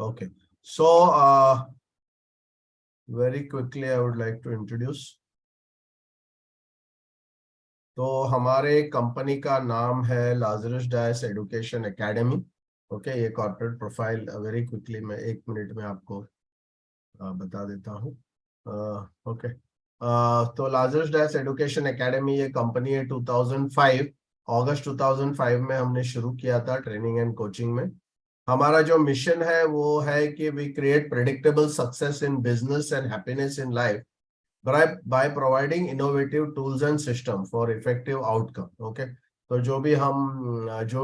Okay. So, very quickly, I would like to introduce. तो हमारे company का नाम है Lazarus Dias education academy. Okay, ये कॉर्पोरेट प्रोफाइल वेरी क्विकली मैं 1 मिनट में आपको बता देता हूँ। ओके, तो लाजरस डायस एजुकेशन एकेडमी ये कंपनी है 2005 अगस्त 2005 में हमने शुरू किया था ट्रेनिंग एंड कोचिंग में। हमारा जो मिशन है वो है कि we create predictable success in business and happiness in life by providing innovative tools and system for effective outcome. Okay, तो जो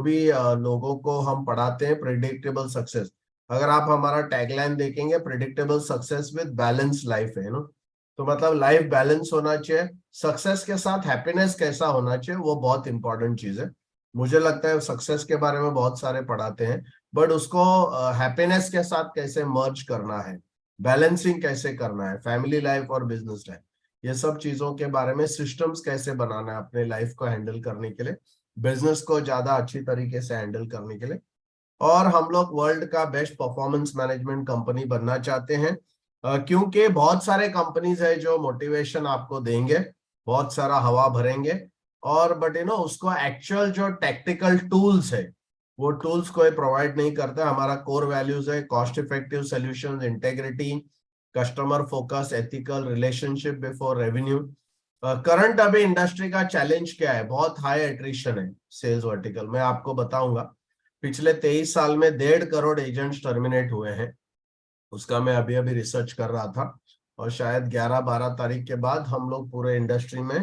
भी लोगों को हम पढ़ाते हैं प्रिडिक्टेबल सक्सेस। अगर आप हमारा टैगलाइन देखेंगे predictable success with balance life है ना, तो मतलब लाइफ बैलेंस होना चाहिए, सक्सेस के साथ हैप्पीनेस कैसा होना चाहिए वो बहुत इंपॉर्टेंट चीज है। मुझे लगता है सक्सेस के बारे में बहुत सारे पढ़ाते हैं, बट उसको हैप्पीनेस के साथ कैसे मर्ज करना है, बैलेंसिंग कैसे करना है, फैमिली लाइफ और बिजनेस लाइफ, ये सब चीजों के बारे में, सिस्टम्स कैसे बनाना है अपने लाइफ को हैंडल करने के लिए, बिजनेस को ज्यादा अच्छी तरीके से हैंडल करने के लिए। और हम लोग वर्ल्ड का बेस्ट परफॉर्मेंस मैनेजमेंट कंपनी बनना चाहते हैं, क्योंकि बहुत सारे कंपनीज है जो मोटिवेशन आपको देंगे, बहुत सारा हवा भरेंगे, और बट उसको एक्चुअल जो टेक्निकल टूल्स है वो टूल्स कोई प्रोवाइड नहीं करता। हमारा कोर वैल्यूज है cost effective solutions, integrity, customer focus, ethical, relationship before revenue. Current अभी इंडस्ट्री का चैलेंज क्या है, बहुत हाई एट्रिशन है सेल्स वर्टिकल में, आपको बताऊंगा। पिछले 23 साल में 1.5 करोड़ एजेंट्स टर्मिनेट हुए हैं, उसका मैं अभी अभी रिसर्च कर रहा था, और शायद 11-12 तारीख के बाद हम लोग पूरे इंडस्ट्री में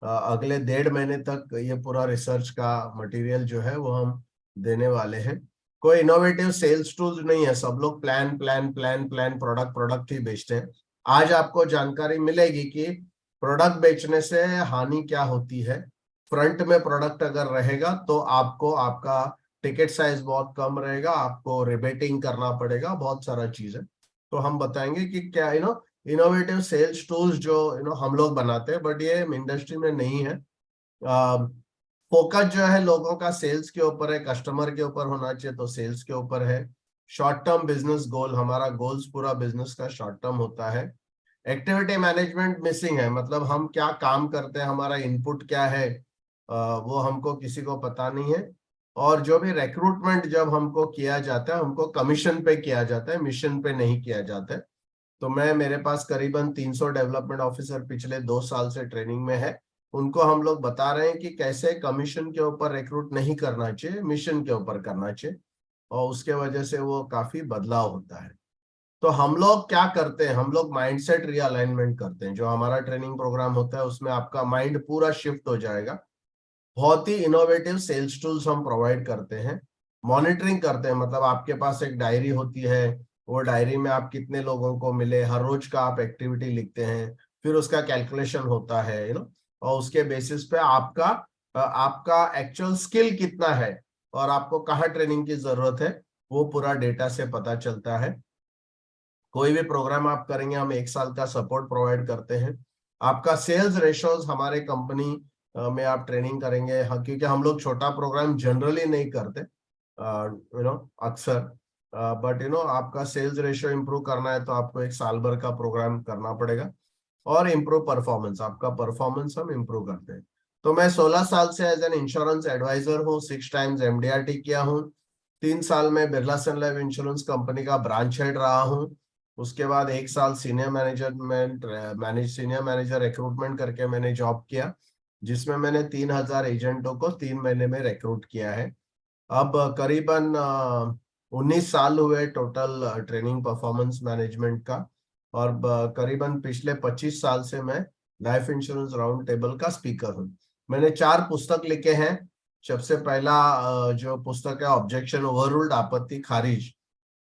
अगले 1.5 महीने तक ये पूरा रिसर्च का मटेरियल जो है वो हम देने वाले हैं। कोई इनोवेटिव सेल्स टूल्स नहीं है, सब लोग plan plan plan plan product product ही बेचते हैं। आज आपको जानकारी मिलेगी कि प्रोडक्ट बेचने से हानि क्या होती है। फ्रंट में प्रोडक्ट अगर रहेगा तो आपको आपका टिकट साइज बहुत कम रहेगा, आपको रिबेटिंग करना पड़ेगा, बहुत सारा चीज है। तो हम बताएंगे कि क्या इनोवेटिव सेल्स टूल्स जो हम लोग बनाते हैं, बट ये इंडस्ट्री में नहीं है। फोकस जो है लोगों का सेल्स के ऊपर है, कस्टमर के ऊपर होना चाहिए, तो सेल्स के ऊपर है। शॉर्ट टर्म बिजनेस गोल, हमारा गोल्स पूरा बिजनेस का शॉर्ट टर्म होता है। एक्टिविटी मैनेजमेंट मिसिंग है, मतलब हम क्या काम करते हैं, हमारा इनपुट क्या है, वो हमको किसी को पता नहीं है। और जो भी रिक्रूटमेंट जब हमको किया जाता है, हमको कमीशन पे किया जाता है, मिशन पे नहीं किया जाता है। तो मेरे पास करीबन 300 डेवलपमेंट ऑफिसर पिछले 2 साल से ट्रेनिंग में है, उनको हम लोग बता रहे हैं कि कैसे कमीशन के ऊपर रिक्रूट नहीं करना चाहिए, मिशन के ऊपर करना चाहिए, और उसके वजह से वो काफी बदलाव होता है। तो हम लोग क्या करते हैं, हम लोग माइंडसेट रीअलाइनमेंट करते हैं। जो हमारा ट्रेनिंग प्रोग्राम होता है उसमें आपका माइंड पूरा शिफ्ट हो जाएगा। बहुत ही इनोवेटिव सेल्स टूल्स हम प्रोवाइड करते हैं। मॉनिटरिंग करते हैं, मतलब आपके पास एक डायरी होती है, वो डायरी में आप कितने लोगों को मिले, हर रोज का आप एक्टिविटी लिखते हैं, फिर उसका कैलकुलेशन होता है और उसके बेसिस पे आपका एक्चुअल स्किल कितना है और आपको कहाँ ट्रेनिंग की जरूरत है, वो पूरा डेटा से पता चलता है। कोई भी प्रोग्राम आप करेंगे, हम 1 साल का सपोर्ट प्रोवाइड करते हैं। आपका सेल्स रेशोज हमारे कंपनी में आप ट्रेनिंग करेंगे, क्योंकि हम लोग छोटा प्रोग्राम जनरली नहीं करते अक्सर, बट आपका सेल्स रेशियो इंप्रूव करना है तो आपको 1 साल भर का प्रोग्राम करना पड़ेगा। और इम्प्रूव परफॉर्मेंस, आपका परफॉर्मेंस हम इम्प्रूव करते हैं। तो मैं 16 साल से एज एन इंश्योरेंस एडवाइजर हूँ, 6 टाइम्स MDRT किया हूँ, 3 साल में बिरला सन लाइफ इंश्योरेंस कंपनी का ब्रांच हेड रहा हूँ। उसके बाद 1 साल सीनियर मैनेजर रिक्रूटमेंट करके मैंने जॉब किया, जिसमें मैंने 3000 एजेंटों को 3 महीने में रिक्रूट किया है। अब करीबन 19 साल हुए टोटल ट्रेनिंग परफॉर्मेंस मैनेजमेंट का, और करीबन पिछले 25 साल से मैं लाइफ इंश्योरेंस राउंड टेबल का स्पीकर हूँ। मैंने 4 पुस्तक लिखे हैं। सबसे पहला जो पुस्तक है ऑब्जेक्शन ओवररूल्ड, आपत्ति खारिज,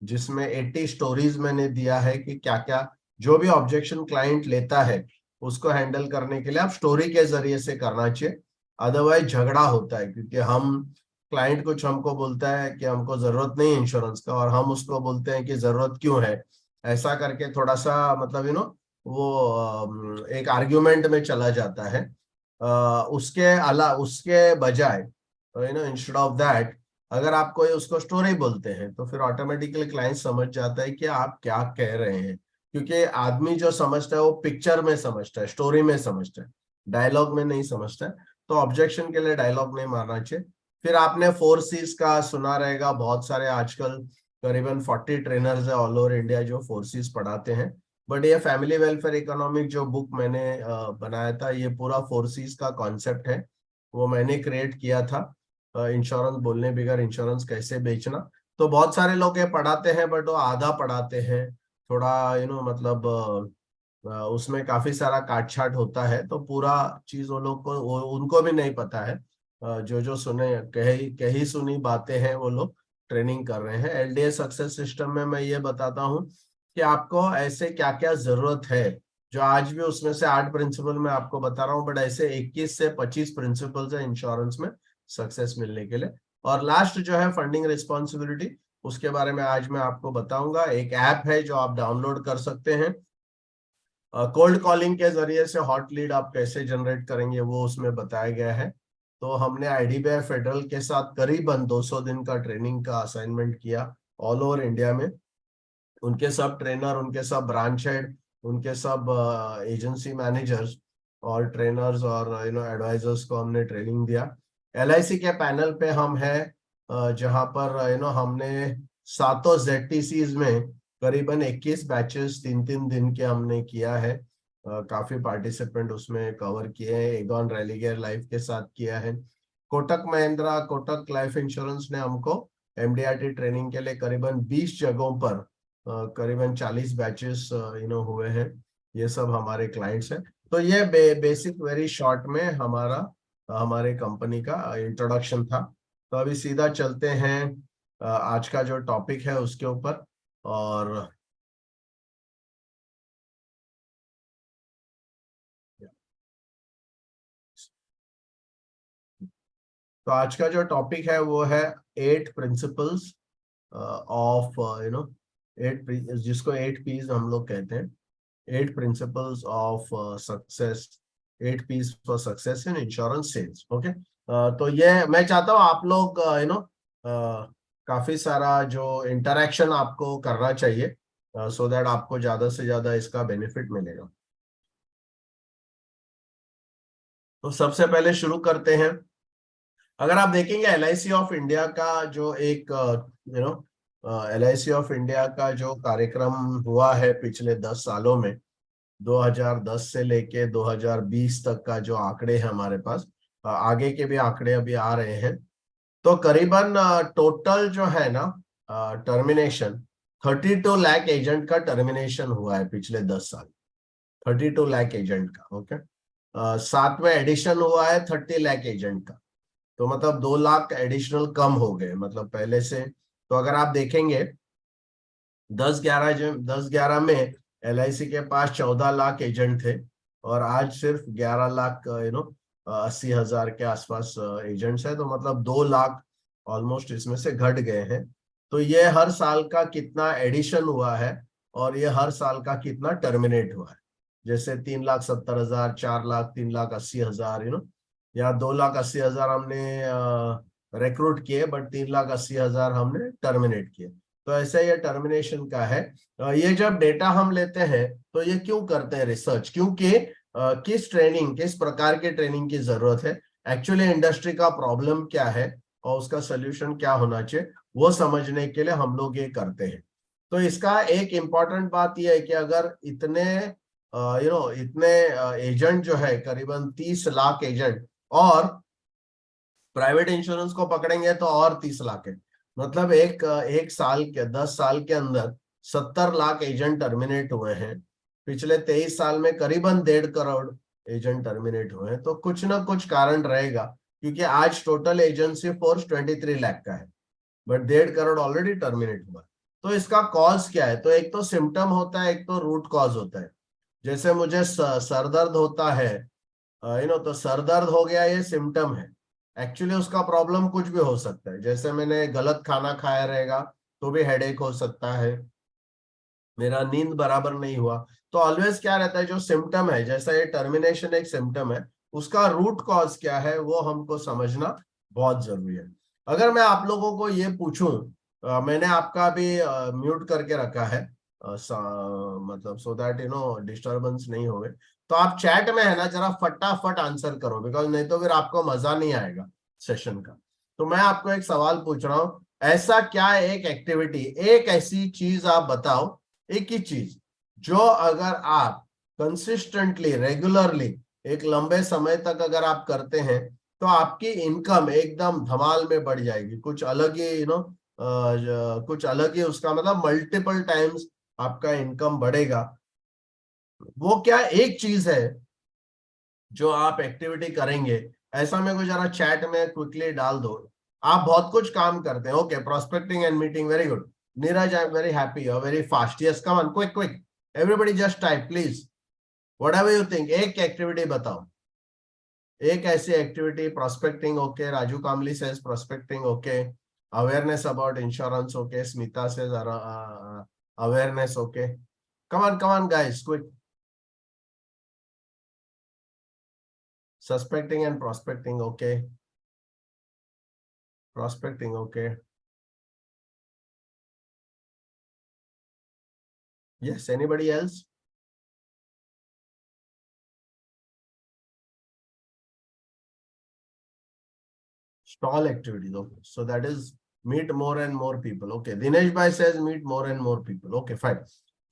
जिसमें 80 स्टोरीज मैंने दिया है कि क्या क्या जो भी ऑब्जेक्शन क्लाइंट लेता है उसको हैंडल करने के लिए आप स्टोरी के जरिए से करना चाहिए। अदरवाइज झगड़ा होता है, क्योंकि क्लाइंट कुछ हमको बोलता है कि हमको जरूरत नहीं इंश्योरेंस का, और हम उसको बोलते हैं कि जरूरत क्यों है, ऐसा करके थोड़ा सा मतलब वो एक आर्ग्यूमेंट में चला जाता है। उसके बजाय इंस्टेड ऑफ दैट अगर आप कोई उसको स्टोरी बोलते हैं तो फिर ऑटोमेटिकली क्लाइंट समझ जाता है कि आप क्या कह रहे हैं, क्योंकि आदमी जो समझता है वो पिक्चर में समझता है, स्टोरी में समझता है, डायलॉग में नहीं समझता है। तो ऑब्जेक्शन के लिए डायलॉग नहीं मारना चाहिए। फिर आपने 4Cs का सुना रहेगा, बहुत सारे आजकल करीबन 40 ट्रेनर्स है ऑल ओवर इंडिया जो 4Cs पढ़ाते हैं। बट ये फैमिली वेलफेयर इकोनॉमिक जो बुक मैंने बनाया था, ये पूरा 4Cs का कॉन्सेप्ट है, वो मैंने क्रिएट किया था। इंश्योरेंस बोलने बगैर इंश्योरेंस कैसे बेचना। तो बहुत सारे लोग ये पढ़ाते हैं बट वो आधा पढ़ाते हैं, थोड़ा मतलब उसमें काफी सारा काट छाट होता है, तो पूरा चीज वो लोग को उनको भी नहीं पता है। जो जो सुने कही सुनी बातें हैं वो लोग ट्रेनिंग कर रहे हैं। एलडीए सक्सेस सिस्टम में मैं ये बताता हूँ कि आपको ऐसे क्या क्या जरूरत है, जो आज भी उसमें से 8 प्रिंसिपल मैं आपको बता रहा हूँ, बट ऐसे 21 से 25 प्रिंसिपल्स है इंश्योरेंस में सक्सेस मिलने के लिए। और लास्ट जो है फंडिंग रिस्पॉन्सिबिलिटी, उसके बारे में आज मैं आपको बताऊंगा। एक ऐप है जो आप डाउनलोड कर सकते हैं। कोल्ड कॉलिंग के जरिए से हॉट लीड आप कैसे जनरेट करेंगे वो उसमें बताया गया है। तो हमने आईडीबीआई फेडरल के साथ करीबन 200 दिन का ट्रेनिंग का असाइनमेंट किया ऑल ओवर इंडिया में। उनके सब ट्रेनर, उनके सब ब्रांच हेड, उनके सब एजेंसी मैनेजर्स और ट्रेनर्स और एडवाइजर्स को हमने ट्रेनिंग दिया। एलआईसी के पैनल पे हम हैं, जहां पर हमने सातों जेडटीसीज में करीबन 21 बैचेस 3-3 दिन के हमने किया है। काफी पार्टिसिपेंट उसमें कवर किए हैं। एगॉन रेलिगेयर लाइफ के साथ किया है। कोटक महिंद्रा, कोटक लाइफ इंश्योरेंस ने हमको एमडीआरटी ट्रेनिंग के लिए करीबन 20 जगहों पर करीबन 40 बैचेस हुए हैं। ये सब हमारे क्लाइंट्स हैं। तो ये बेसिक वेरी शॉर्ट में हमारे कंपनी का इंट्रोडक्शन था। तो अभी सीधा चलते हैं आज का जो टॉपिक है उसके ऊपर। और तो आज का जो टॉपिक है वो है 8 प्रिंसिपल्स ऑफ एट, जिसको 8 P's हम लोग कहते हैं। 8 principles of success, 8 P's for success in insurance sales. Okay. तो ये मैं चाहता हूँ आप लोग काफी सारा जो इंटरेक्शन आपको करना चाहिए, सो दैट आपको ज्यादा से ज्यादा इसका बेनिफिट मिलेगा। तो सबसे पहले शुरू करते हैं। अगर आप देखेंगे एलआईसी ऑफ इंडिया का जो एक एलआईसी ऑफ इंडिया का जो कार्यक्रम हुआ है पिछले 10 सालों में, 2010 से लेके 2020 तक का जो आंकड़े हैं हमारे पास, आगे के भी आंकड़े अभी आ रहे हैं। तो करीबन टोटल जो है ना टर्मिनेशन, 32 लाख एजेंट का टर्मिनेशन हुआ है पिछले 10 साल। 32 लाख एजेंट का। ओके। साथ में एडिशन हुआ है 30 लाख एजेंट का। तो मतलब 2 लाख एडिशनल कम हो गए मतलब पहले से। तो अगर आप देखेंगे 10-11 में एलआईसी के पास 14 लाख एजेंट थे, और आज सिर्फ 11 लाख 80 हजार के आसपास एजेंट्स है। तो मतलब 2 लाख ऑलमोस्ट इसमें से घट गए हैं। तो ये हर साल का कितना एडिशन हुआ है और ये हर साल का कितना टर्मिनेट हुआ है। जैसे 3,70,000, 4 लाख, 3,80,000, या 2,80,000 हमने रिक्रूट किए, बट 3,80,000 हमने टर्मिनेट किए। तो ऐसे ये टर्मिनेशन का है। ये जब डेटा हम लेते हैं तो ये क्यों करते हैं रिसर्च, क्योंकि किस प्रकार के ट्रेनिंग की जरूरत है, एक्चुअली इंडस्ट्री का प्रॉब्लम क्या है और उसका सोल्यूशन क्या होना चाहिए, वो समझने के लिए हम लोग ये करते हैं। तो इसका एक इम्पॉर्टेंट बात यह है कि अगर इतने एजेंट जो है करीबन 30 लाख एजेंट, और प्राइवेट इंश्योरेंस को पकड़ेंगे तो और 30 लाख है। मतलब एक साल के 10 साल के अंदर 70 लाख एजेंट टर्मिनेट हुए हैं। पिछले 23 साल में करीबन 1.5 करोड़ एजेंट टर्मिनेट हुए हैं। तो कुछ ना कुछ कारण रहेगा, क्योंकि आज टोटल एजेंसी फोर्स 23 लाख का है, बट 1.5 करोड़ ऑलरेडी टर्मिनेट हुआ। तो इसका कॉज क्या है? तो एक तो सिम्टम होता है, एक तो रूट कॉज होता है। जैसे मुझे सर दर्द होता है, तो सर दर्द हो गया, ये सिम्टम है। एक्चुअली उसका प्रॉब्लम कुछ भी हो सकता है। जैसे मैंने गलत खाना खाया रहेगा तो भी हेडेक हो सकता है, मेरा नींद बराबर नहीं हुआ। तो ऑलवेज क्या रहता है, जो सिम्टम है, जैसा ये टर्मिनेशन एक सिम्टम है, उसका रूट कॉज क्या है वो हमको समझना बहुत जरूरी है। अगर मैं आप लोगों को ये पूछूं, मैंने आपका भी म्यूट करके रखा है, मतलब सो दैट डिस्टरबेंस नहीं होवे, तो आप चैट में है ना जरा फटाफट आंसर करो, बिकॉज नहीं तो फिर आपको मजा नहीं आएगा सेशन का। तो मैं आपको एक सवाल पूछ रहा हूं, ऐसा क्या एक एक्टिविटी, एक ऐसी चीज आप बताओ, एक ही चीज जो अगर आप कंसिस्टेंटली रेगुलरली एक लंबे समय तक अगर आप करते हैं तो आपकी इनकम एकदम धमाल में बढ़ जाएगी, कुछ अलग ही कुछ अलग ही उसका मतलब मल्टीपल टाइम्स आपका इनकम बढ़ेगा। वो क्या एक चीज है जो आप एक्टिविटी करेंगे, ऐसा मेरे को जरा चैट में क्विकली डाल दो। आप बहुत कुछ काम करते हैं, okay, prospecting and meeting, very good. Neeraj, I am very happy, you are very fast, yes, come on, quick quick, everybody just type please, whatever you think, एक एक्टिविटी बताओ, एक ऐसी activity. Prospecting, okay, Raju Kamli says prospecting, okay. Awareness about insurance, okay, Smita says awareness, okay, come on guys, quick. Suspecting and prospecting, okay, prospecting, okay, yes, anybody else? Stall activities, okay, so that is meet more and more people, okay. Dinesh bhai says meet more and more people, okay, fine.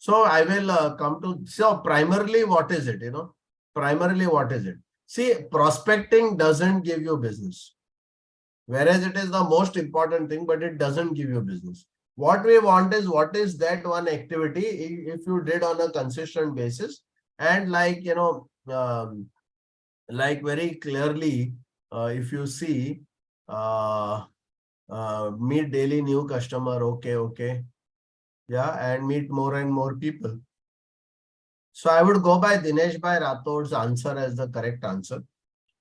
So I will come to, so primarily what is it, primarily what is it? See, prospecting doesn't give you business, whereas it is the most important thing, but it doesn't give you business. What we want is, what is that one activity if you did on a consistent basis, and like very clearly, if you see, uh, meet daily new customer, okay, okay, yeah, and meet more and more people. So I would go by Dinesh bhai Rathod's answer as the correct answer.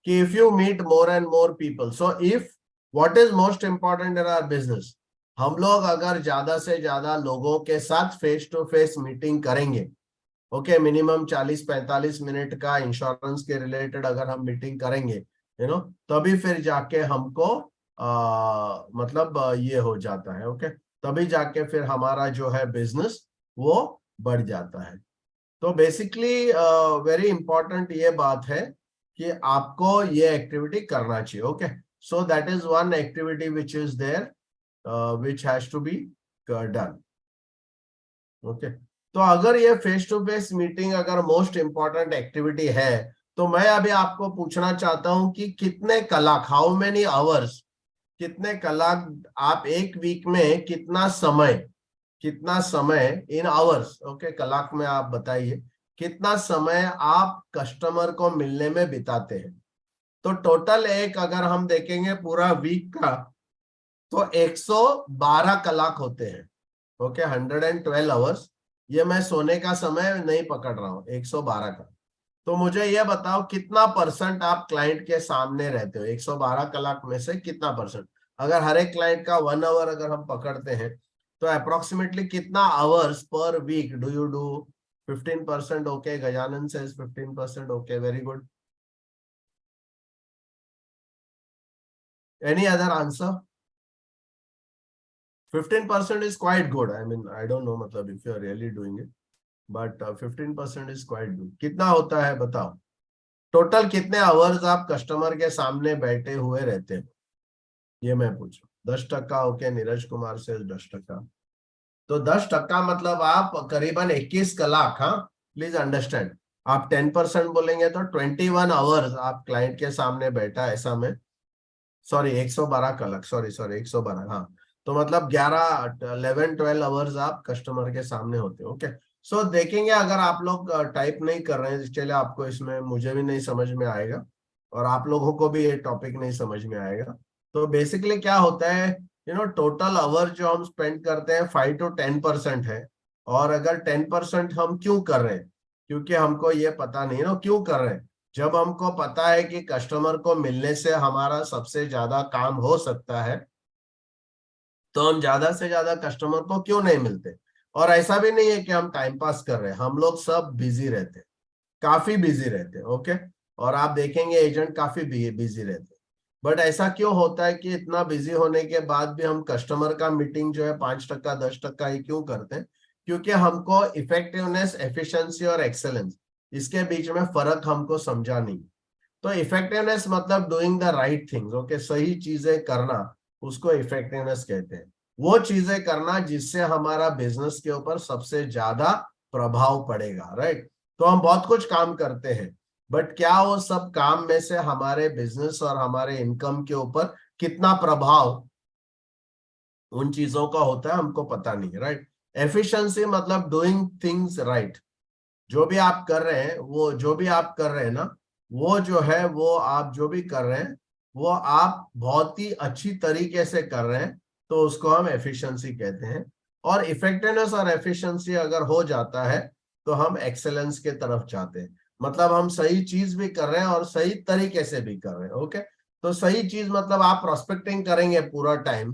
Ki if you meet more and more people, so if what is most important in our business, हम लोग अगर ज्यादा से ज्यादा लोगों के साथ face to face meeting करेंगे, ओके, मिनिमम 40-45 मिनट का इंश्योरेंस के रिलेटेड अगर हम मीटिंग करेंगे, तभी फिर जाके हमको मतलब ये हो जाता है, ओके, तभी जाके फिर हमारा जो है बिजनेस वो बढ़ जाता है। तो बेसिकली वेरी इंपॉर्टेंट ये बात है कि आपको ये एक्टिविटी करना चाहिए, okay. So that is one activity which is there, which has to be done, okay. तो अगर ये फेस टू फेस मीटिंग अगर मोस्ट इंपॉर्टेंट एक्टिविटी है, तो मैं अभी आपको पूछना चाहता हूं कि कितने कलाक, हाउ मेनी आवर्स, कितने कलाक आप एक वीक में, कितना समय इन आवर्स, ओके, कलाक में आप बताइए कितना समय आप कस्टमर को मिलने में बिताते हैं। तो टोटल एक अगर हम देखेंगे पूरा वीक का, तो 112 कलाक होते हैं, ओके, 112 आवर्स। ये मैं सोने का समय नहीं पकड़ रहा हूँ, 112 का। तो मुझे ये बताओ कितना परसेंट आप क्लाइंट के सामने रहते हो, 112 कलाक में से कितना परसेंट? अगर हर एक क्लाइंट का 1 आवर अगर हम पकड़ते हैं, तो अप्रोक्सीमेटली कितना hours per week do you do? 15%, okay, Gajanan says 15%, okay, very good. Any other answer? 15% is quite good. I mean, I don't know मतलब if you are really doing it, but 15% is quite good. कितना होता है बताओ? Total कितने hours आप customer के सामने बैठे हुए रहते हैं, ये मैं पूछूं। 10%, ओके, नीरज कुमार से 10%। तो 10% मतलब आप करीबन 21 कलाक, हाँ, प्लीज अंडरस्टैंड। आप 10% बोलेंगे तो 21 आवर्स आप क्लाइंट के सामने बैठा, ऐसा में, सॉरी 112 कलाक, सॉरी सॉरी 112, हाँ। तो मतलब 11-12 आवर्स आप कस्टमर के सामने होते हो, ओके। सो देखेंगे, अगर आप लोग टाइप नहीं कर रहे हैं, चलिए, आपको इसमें, मुझे भी नहीं समझ में आएगा और आप लोगों को भी ये टॉपिक नहीं समझ में आएगा। तो बेसिकली क्या होता है, टोटल आवर जो हम स्पेंड करते हैं 5 to 10% है। और अगर 10% हम क्यों कर रहे हैं? क्योंकि हमको ये पता नहीं ना क्यों कर रहे हैं। जब हमको पता है कि कस्टमर को मिलने से हमारा सबसे ज्यादा काम हो सकता है, तो हम ज्यादा से ज्यादा कस्टमर को क्यों नहीं मिलते? और ऐसा भी नहीं है कि हम टाइम पास कर रहे हैं, हम लोग सब बिजी रहते हैं, काफी बिजी रहते हैं, ओके। और आप देखेंगे एजेंट काफी बिजी रहते हैं। बट ऐसा क्यों होता है कि इतना बिजी होने के बाद भी हम कस्टमर का मीटिंग जो है 5% 10% ही क्यों करते हैं? क्योंकि हमको इफेक्टिवनेस, एफिशिएंसी और एक्सेलेंस, इसके बीच में फर्क हमको समझा नहीं। तो इफेक्टिवनेस मतलब doing the right things, okay, सही चीजें करना, उसको इफेक्टिवनेस कहते हैं। वो चीजें करना जिससे हमारा बिजनेस के ऊपर सबसे ज्यादा प्रभाव पड़ेगा, राइट? तो हम बहुत कुछ काम करते हैं, बट क्या वो सब काम में से हमारे बिजनेस और हमारे इनकम के ऊपर कितना प्रभाव उन चीजों का होता है हमको पता नहीं, राइट? एफिशिएंसी मतलब डूइंग थिंग्स राइट। जो भी आप कर रहे हैं, वो जो भी आप कर रहे हैं ना, वो जो है, वो आप जो भी कर रहे हैं वो आप बहुत ही अच्छी तरीके से कर रहे हैं, तो उसको हम एफिशिएंसी कहते हैं। और इफेक्टिवनेस और एफिशिएंसी अगर हो जाता है तो हम एक्सेलेंस के तरफ जाते हैं। मतलब हम सही चीज भी कर रहे हैं और सही तरीके से भी कर रहे हैं, ओके। तो सही चीज मतलब आप प्रोस्पेक्टिंग करेंगे पूरा टाइम,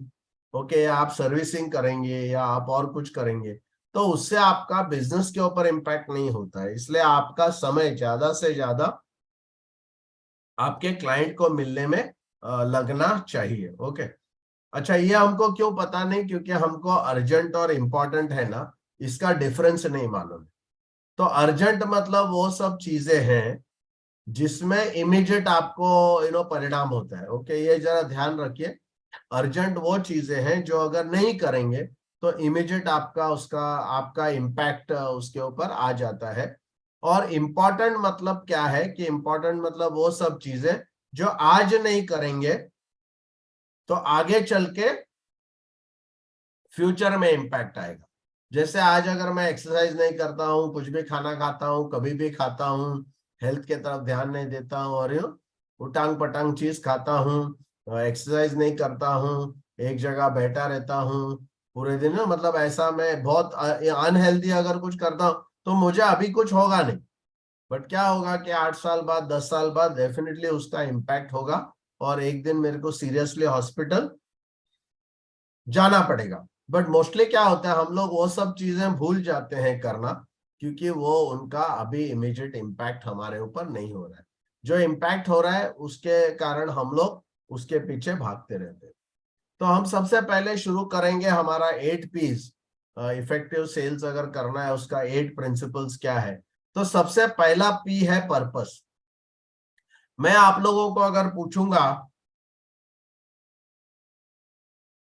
ओके, या आप सर्विसिंग करेंगे या आप और कुछ करेंगे, तो उससे आपका बिजनेस के ऊपर इम्पैक्ट नहीं होता है। इसलिए आपका समय ज्यादा से ज्यादा आपके क्लाइंट को मिलने में लगना चाहिए, ओके। अच्छा, ये हमको क्यों पता नहीं? क्योंकि हमको अर्जेंट और इम्पोर्टेंट है ना, इसका डिफरेंस नहीं मालूम। तो अर्जेंट मतलब वो सब चीजें हैं जिसमें इमीडिएट आपको परिणाम होता है, ओके, ये जरा ध्यान रखिए। अर्जेंट वो चीजें हैं जो अगर नहीं करेंगे तो इमीडिएट आपका उसका आपका इम्पैक्ट उसके ऊपर आ जाता है। और इम्पोर्टेंट मतलब क्या है? कि इम्पोर्टेंट मतलब वो सब चीजें जो आज नहीं करेंगे तो आगे चल के फ्यूचर में इम्पैक्ट आएगा। जैसे आज अगर मैं एक्सरसाइज नहीं करता हूँ, कुछ भी खाना खाता हूँ, कभी भी खाता हूँ, हेल्थ के तरफ ध्यान नहीं देता हूँ और उटांग पटांग चीज खाता हूँ, एक्सरसाइज नहीं करता हूँ, एक जगह बैठा रहता हूँ पूरे दिन, मतलब ऐसा मैं बहुत अनहेल्दी अगर कुछ करता हूँ, तो मुझे अभी कुछ होगा नहीं। बट क्या होगा कि 8 साल बाद, 10 साल बाद डेफिनेटली उसका इम्पैक्ट होगा और एक दिन मेरे को सीरियसली हॉस्पिटल जाना पड़ेगा। बट मोस्टली क्या होता है, हम लोग वो सब चीजें भूल जाते हैं करना, क्योंकि वो उनका अभी इमीडिएट इम्पैक्ट हमारे ऊपर नहीं हो रहा है। जो इम्पैक्ट हो रहा है उसके कारण हम लोग उसके पीछे भागते रहते हैं। तो हम सबसे पहले शुरू करेंगे हमारा 8 P's। इफेक्टिव सेल्स अगर करना है, उसका 8 प्रिंसिपल्स क्या है? तो सबसे पहला पी है पर्पस। मैं आप लोगों को अगर पूछूंगा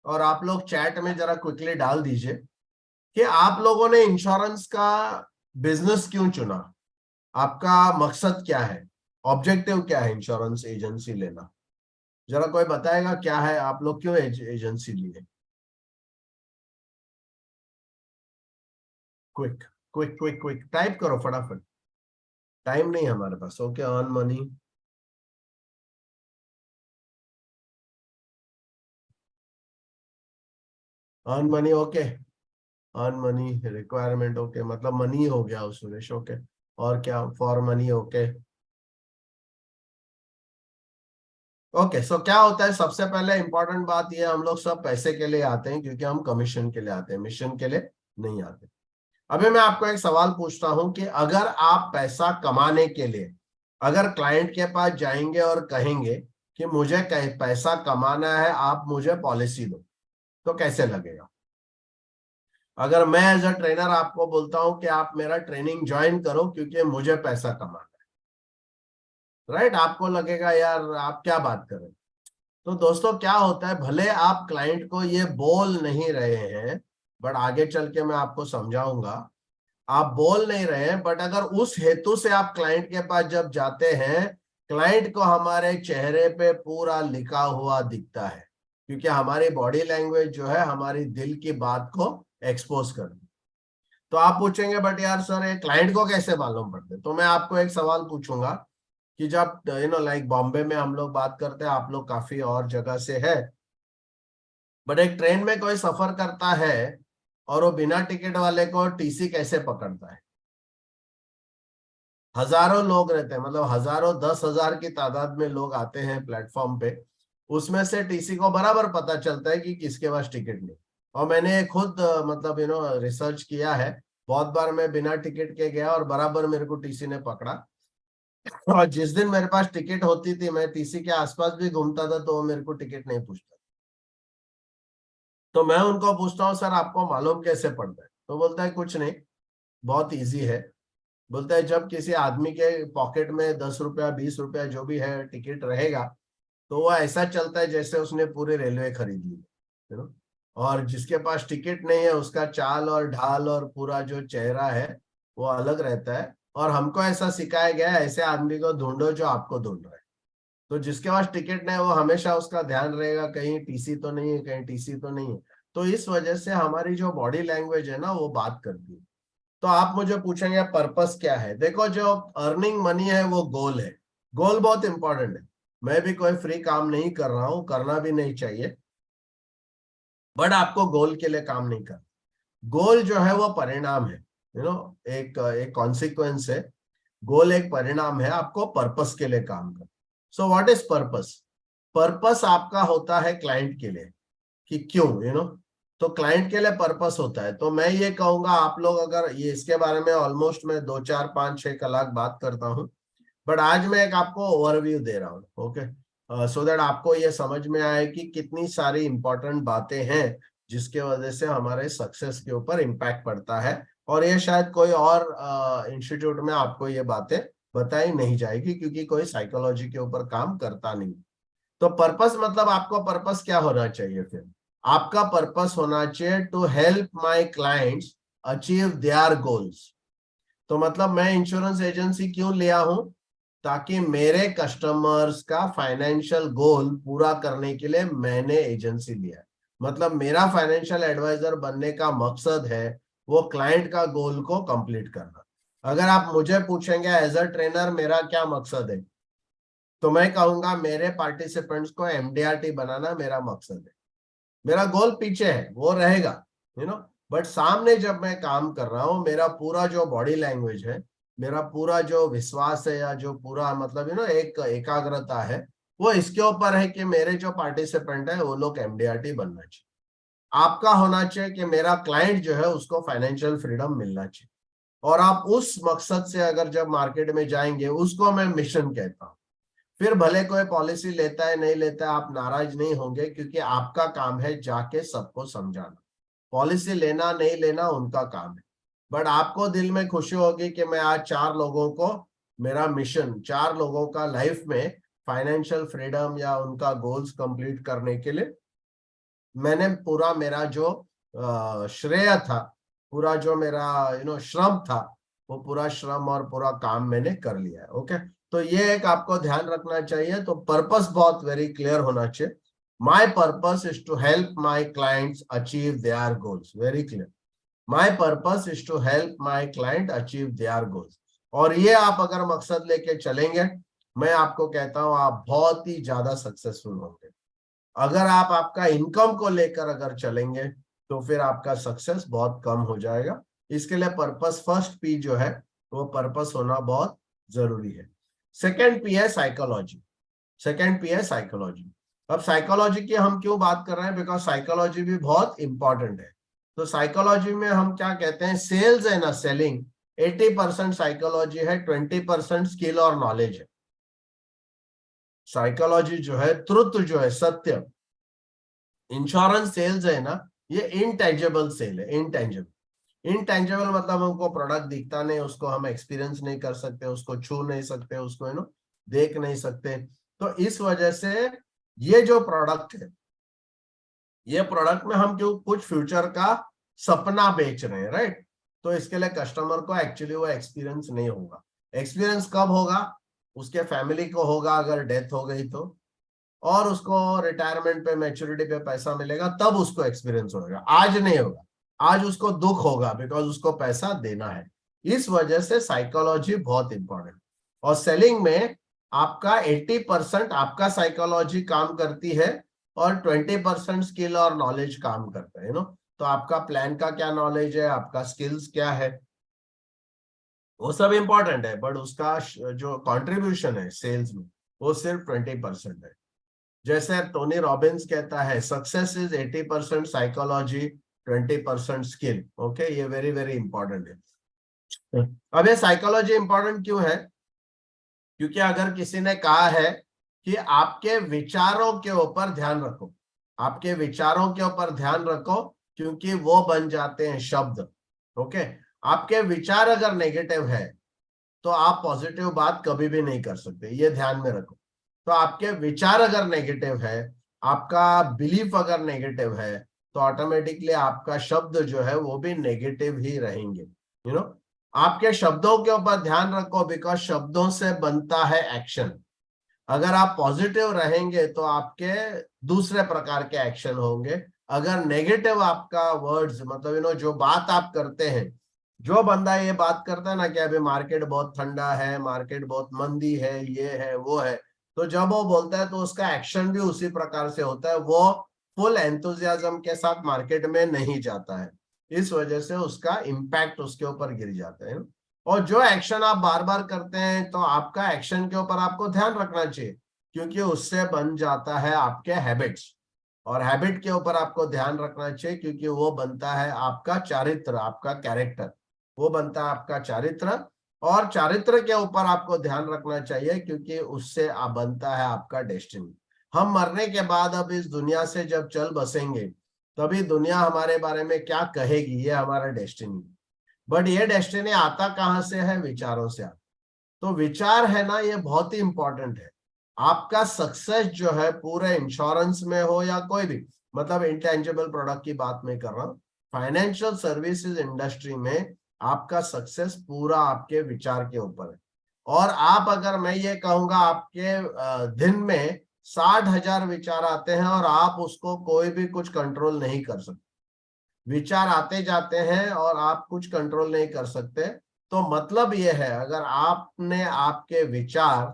और आप लोग चैट में जरा क्विकली डाल दीजिए कि आप लोगों ने इंश्योरेंस का बिजनेस क्यों चुना, आपका मकसद क्या है, ऑब्जेक्टिव क्या है इंश्योरेंस एजेंसी लेना? जरा कोई बताएगा क्या है, आप लोग क्यों एजेंसी लिए? Quick quick quick quick type करो फटाफट, टाइम नहीं है हमारे पास। Okay, earn money. Earn money, okay. Earn money requirement, okay, मतलब मनी हो गया सुरेश, ओके। और क्या? For money, okay. Okay, so क्या होता है, सबसे पहले इंपॉर्टेंट बात ये, हम लोग सब पैसे के लिए आते हैं, क्योंकि हम कमीशन के लिए आते हैं, मिशन के लिए नहीं आते। अभी मैं आपको एक सवाल पूछता हूं कि अगर आप पैसा कमाने के लिए अगर क्लाइंट के पास जाएंगे और कहेंगे कि मुझे पैसा कमाना है, आप मुझे पॉलिसी दो, तो कैसे लगेगा? अगर मैं एज अ ट्रेनर आपको बोलता हूं कि आप मेरा ट्रेनिंग ज्वाइन करो क्योंकि मुझे पैसा कमाना है, राइट? आपको लगेगा यार आप क्या बात कर रहे हैं। तो दोस्तों क्या होता है, भले आप क्लाइंट को ये बोल नहीं रहे हैं, बट आगे चल के मैं आपको समझाऊंगा, आप बोल नहीं रहे हैं, बट अगर उस हेतु से आप क्लाइंट के पास जब जाते हैं, क्लाइंट को हमारे चेहरे पे पूरा लिखा हुआ दिखता है, क्योंकि हमारी बॉडी लैंग्वेज जो है हमारी दिल की बात को एक्सपोज करती है। तो आप पूछेंगे बट यार सर ये क्लाइंट को कैसे मालूम पड़ते? तो मैं आपको एक सवाल पूछूंगा कि जब लाइक बॉम्बे में हम लोग बात करते हैं, आप लोग काफी और जगह से है, बट एक ट्रेन में कोई सफर करता है और वो बिना टिकट वाले को टीसी कैसे पकड़ता है? हजारों लोग रहते हैं, मतलब हजारों, 10,000 की तादाद में लोग आते हैं प्लेटफॉर्म पे, उसमें से टीसी को बराबर पता चलता है कि किसके पास टिकट नहीं। और मैंने खुद मतलब रिसर्च किया है, बहुत बार मैं बिना टिकट के गया और बराबर मेरे को टीसी ने पकड़ा। और जिस दिन मेरे पास टिकट होती थी, मैं टीसी के आसपास भी घूमता था, तो वो मेरे को टिकट नहीं पूछता। तो मैं उनको पूछता हूँ, सर आपको मालूम कैसे पड़ता है? तो बोलता है कुछ नहीं, बहुत इजी है। बोलता है जब किसी आदमी के पॉकेट में 10 रुपया 20 रुपया जो भी है टिकट रहेगा, तो वो ऐसा चलता है जैसे उसने पूरी रेलवे खरीद ली, यू नो। और जिसके पास टिकट नहीं है, उसका चाल और ढाल और पूरा जो चेहरा है वो अलग रहता है। और हमको ऐसा सिखाया गया है, ऐसे आदमी को ढूंढो जो आपको ढूंढ रहा है। तो जिसके पास टिकट नहीं है, वो हमेशा उसका ध्यान रहेगा कहीं टीसी तो नहीं है, कहीं टीसी तो नहीं है। तो इस वजह से हमारी जो बॉडी लैंग्वेज है ना, वो बात करती है। तो आप मुझे पूछेंगे पर्पस क्या है? देखो, जो अर्निंग मनी है वो गोल है। गोल बहुत इंपॉर्टेंट है। मैं भी कोई फ्री काम नहीं कर रहा हूं, करना भी नहीं चाहिए, बट आपको गोल के लिए काम नहीं करना। गोल जो है वो परिणाम है, एक एक कॉन्सिक्वेंस है। गोल एक परिणाम है, आपको पर्पस के लिए काम करना। So what is purpose? Purpose आपका होता है क्लाइंट के लिए, कि क्यों, तो क्लाइंट के लिए पर्पस होता है। तो मैं ये कहूंगा, आप लोग अगर ये इसके बारे में ऑलमोस्ट मैं 2 4 5 6 कलाक बात करता हूँ, बट आज मैं एक आपको ओवरव्यू दे रहा हूँ, ओके, सो दैट आपको ये समझ में आए कि कितनी सारी इंपॉर्टेंट बातें हैं जिसके वजह से हमारे सक्सेस के ऊपर इम्पैक्ट पड़ता है। और ये शायद कोई और इंस्टीट्यूट में आपको ये बातें बताई नहीं जाएगी, क्योंकि कोई साइकोलॉजी के ऊपर काम करता नहीं। तो पर्पस मतलब आपको पर्पस क्या होना चाहिए फिर? आपका पर्पस होना चाहिए to help my clients achieve their goals. तो मतलब मैं इंश्योरेंस एजेंसी क्यों लिया हूं? ताकि मेरे कस्टमर्स का फाइनेंशियल गोल पूरा करने के लिए मैंने एजेंसी लिया है। मतलब मेरा फाइनेंशियल एडवाइजर बनने का मकसद है वो क्लाइंट का गोल को कंप्लीट करना। अगर आप मुझे पूछेंगे एज अ ट्रेनर मेरा क्या मकसद है, तो मैं कहूंगा मेरे पार्टिसिपेंट्स को एमडीआरटी बनाना मेरा मकसद है। मेरा गोल पीछे है, वो रहेगा, यू नो बट सामने जब मैं काम कर रहा हूँ, मेरा पूरा जो बॉडी लैंग्वेज है, मेरा पूरा जो विश्वास है, या जो पूरा मतलब एक एकाग्रता है, वो इसके ऊपर है कि मेरे जो पार्टिसिपेंट है वो लोग एमडीआरटी बनना चाहिए। आपका होना चाहिए कि मेरा क्लाइंट जो है उसको फाइनेंशियल फ्रीडम मिलना चाहिए। और आप उस मकसद से अगर जब मार्केट में जाएंगे, उसको मैं मिशन कहता हूँ। फिर भले कोई पॉलिसी लेता है नहीं लेता है, आप नाराज नहीं होंगे, क्योंकि आपका काम है जाके सबको समझाना। पॉलिसी लेना नहीं लेना उनका काम है, बट आपको दिल में खुशी होगी कि मैं आज 4 लोगों को, मेरा मिशन 4 लोगों का लाइफ में फाइनेंशियल फ्रीडम या उनका गोल्स कंप्लीट करने के लिए मैंने पूरा मेरा जो श्रेय था, पूरा जो मेरा श्रम था, वो पूरा श्रम और पूरा काम मैंने कर लिया है। ओके, तो ये एक आपको ध्यान रखना चाहिए। तो पर्पस बहुत वेरी क्लियर होना चाहिए। My purpose is to help my clients achieve their goals, very clear. My purpose is to help my client achieve their goals. और ये आप अगर मकसद लेके चलेंगे, मैं आपको कहता हूं आप बहुत ही ज्यादा सक्सेसफुल होंगे। अगर आप आपका इनकम को लेकर अगर चलेंगे, तो फिर आपका सक्सेस बहुत कम हो जाएगा। इसके लिए पर्पस, फर्स्ट पी जो है वो पर्पस होना बहुत जरूरी है। सेकेंड पी है साइकोलॉजी। सेकेंड पी है साइकोलॉजी। अब साइकोलॉजी की हम क्यों बात कर रहे हैं? बिकॉज साइकोलॉजी भी बहुत इंपॉर्टेंट है। तो साइकोलॉजी में हम क्या कहते हैं, सेल्स है ना, सेलिंग 80% साइकोलॉजी है, 20% स्किल और नॉलेज है। साइकोलॉजी जो है, ट्रुथ जो है, सत्य। इंश्योरेंस सेल्स है ना, ये इनटेंजिबल सेल है, इनटेंजिबल। इनटेंजिबल मतलब हमको प्रोडक्ट दिखता नहीं, उसको हम एक्सपीरियंस नहीं कर सकते, उसको छू नहीं सकते, उसको देख नहीं सकते। तो इस वजह से ये जो प्रोडक्ट है, ये प्रोडक्ट में हम क्यों कुछ फ्यूचर का सपना बेच रहे हैं, राइट? तो इसके लिए कस्टमर को एक्चुअली वो एक्सपीरियंस नहीं होगा। एक्सपीरियंस कब होगा? उसके फैमिली को होगा अगर डेथ हो गई तो, और उसको रिटायरमेंट पे, मैच्योरिटी पे पैसा मिलेगा, तब उसको एक्सपीरियंस होगा। आज नहीं होगा। आज उसको दुख होगा, बिकॉज उसको पैसा देना है। इस वजह से साइकोलॉजी बहुत इंपॉर्टेंट। और सेलिंग में आपका 80% आपका साइकोलॉजी काम करती है, और 20% स्किल और नॉलेज काम करता है, तो आपका प्लान का क्या नॉलेज है, आपका स्किल्स क्या है, वो सब इंपॉर्टेंट है, बट उसका जो कंट्रीब्यूशन है सेल्स में, वो सिर्फ 20% है। जैसे टोनी रॉबिन्स कहता है, success is 80% psychology, 20% skill. Okay, ये वेरी वेरी इंपॉर्टेंट है। अब ये साइकोलॉजी इंपॉर्टेंट क्यों है? क्योंकि अगर किसी ने कहा है कि आपके विचारों के ऊपर ध्यान रखो, आपके विचारों के ऊपर ध्यान रखो, क्योंकि वो बन जाते हैं शब्द। ओके, आपके विचार अगर नेगेटिव है तो आप पॉजिटिव बात कभी भी नहीं कर सकते, ये ध्यान में रखो। तो आपके विचार अगर नेगेटिव है, आपका बिलीफ अगर नेगेटिव है, तो ऑटोमेटिकली आपका शब्द जो है वो भी नेगेटिव ही रहेंगे। आपके शब्दों के ऊपर ध्यान रखो, बिकॉज शब्दों से बनता है एक्शन। अगर आप पॉजिटिव रहेंगे तो आपके दूसरे प्रकार के एक्शन होंगे। अगर नेगेटिव आपका वर्ड्स, मतलब जो बात आप करते हैं, जो बंदा ये बात करता है ना कि अभी मार्केट बहुत ठंडा है, मार्केट बहुत मंदी है, ये है वो है, तो जब वो बोलता है तो उसका एक्शन भी उसी प्रकार से होता है। वो फुल एंथुजियाज्म के साथ मार्केट में नहीं जाता है, इस वजह से उसका इम्पैक्ट उसके ऊपर गिर जाता है। और जो एक्शन आप बार बार करते हैं तो आपका एक्शन के ऊपर आपको ध्यान रखना चाहिए, क्योंकि उससे बन जाता है आपके हैबिट्स। और हैबिट के ऊपर आपको ध्यान रखना चाहिए, क्योंकि वो बनता है आपका चारित्र, आपका कैरेक्टर, वो बनता है आपका चारित्र। और चारित्र के ऊपर आपको ध्यान रखना चाहिए, क्योंकि उससे बनता है आपका डेस्टिनी। हम मरने के बाद अब इस दुनिया से जब चल बसेंगे, तभी दुनिया हमारे बारे में क्या कहेगी, ये हमारा डेस्टिनी। बट ये डेस्टिनी आता कहाँ से है? विचारों से आता। तो विचार है ना, ये बहुत ही इंपॉर्टेंट है। आपका सक्सेस जो है, पूरे इंश्योरेंस में हो या कोई भी, मतलब इंटेंजिबल प्रोडक्ट की बात मैं कर रहा हूँ, फाइनेंशियल सर्विसेज इंडस्ट्री में आपका सक्सेस पूरा आपके विचार के ऊपर है। और आप, अगर मैं ये कहूंगा, आपके दिन में 60,000 विचार आते हैं और आप उसको कोई भी कुछ कंट्रोल नहीं कर सकते। विचार आते जाते हैं और आप कुछ कंट्रोल नहीं कर सकते। तो मतलब ये है, अगर आपने आपके विचार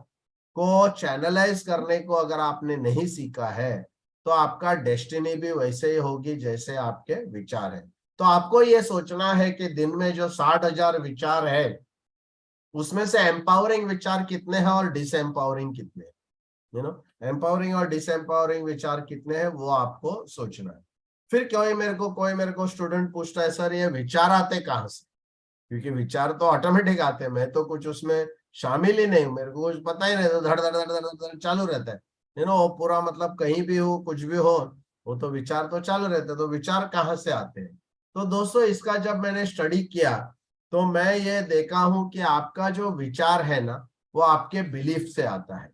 को चैनलाइज करने को अगर आपने नहीं सीखा है, तो आपका डेस्टिनी भी वैसे ही होगी जैसे आपके विचार है। तो आपको ये सोचना है कि दिन में जो 60,000 विचार है, उसमें से एम्पावरिंग विचार कितने हैं और डिसएम्पावरिंग कितने हैं। एम्पावरिंग और डिसएम्पावरिंग विचार कितने हैं, वो आपको सोचना है। फिर कोई मेरे को स्टूडेंट पूछता है, सर ये विचार आते कहाँ से? क्योंकि विचार तो ऑटोमेटिक आते हैं, मैं तो कुछ उसमें शामिल ही नहीं हूँ, मेरे को कुछ पता ही नहीं, तो धड़ धड़ धड़ धड़ धड़ चालू रहता है। वो पूरा, मतलब कहीं भी हो, कुछ भी हो, वो तो विचार तो चालू रहते हैं। तो विचार कहाँ से आते हैं? तो दोस्तों, इसका जब मैंने स्टडी किया, तो मैं ये देखा हूं कि आपका जो विचार है ना, वो आपके बिलीफ से आता है,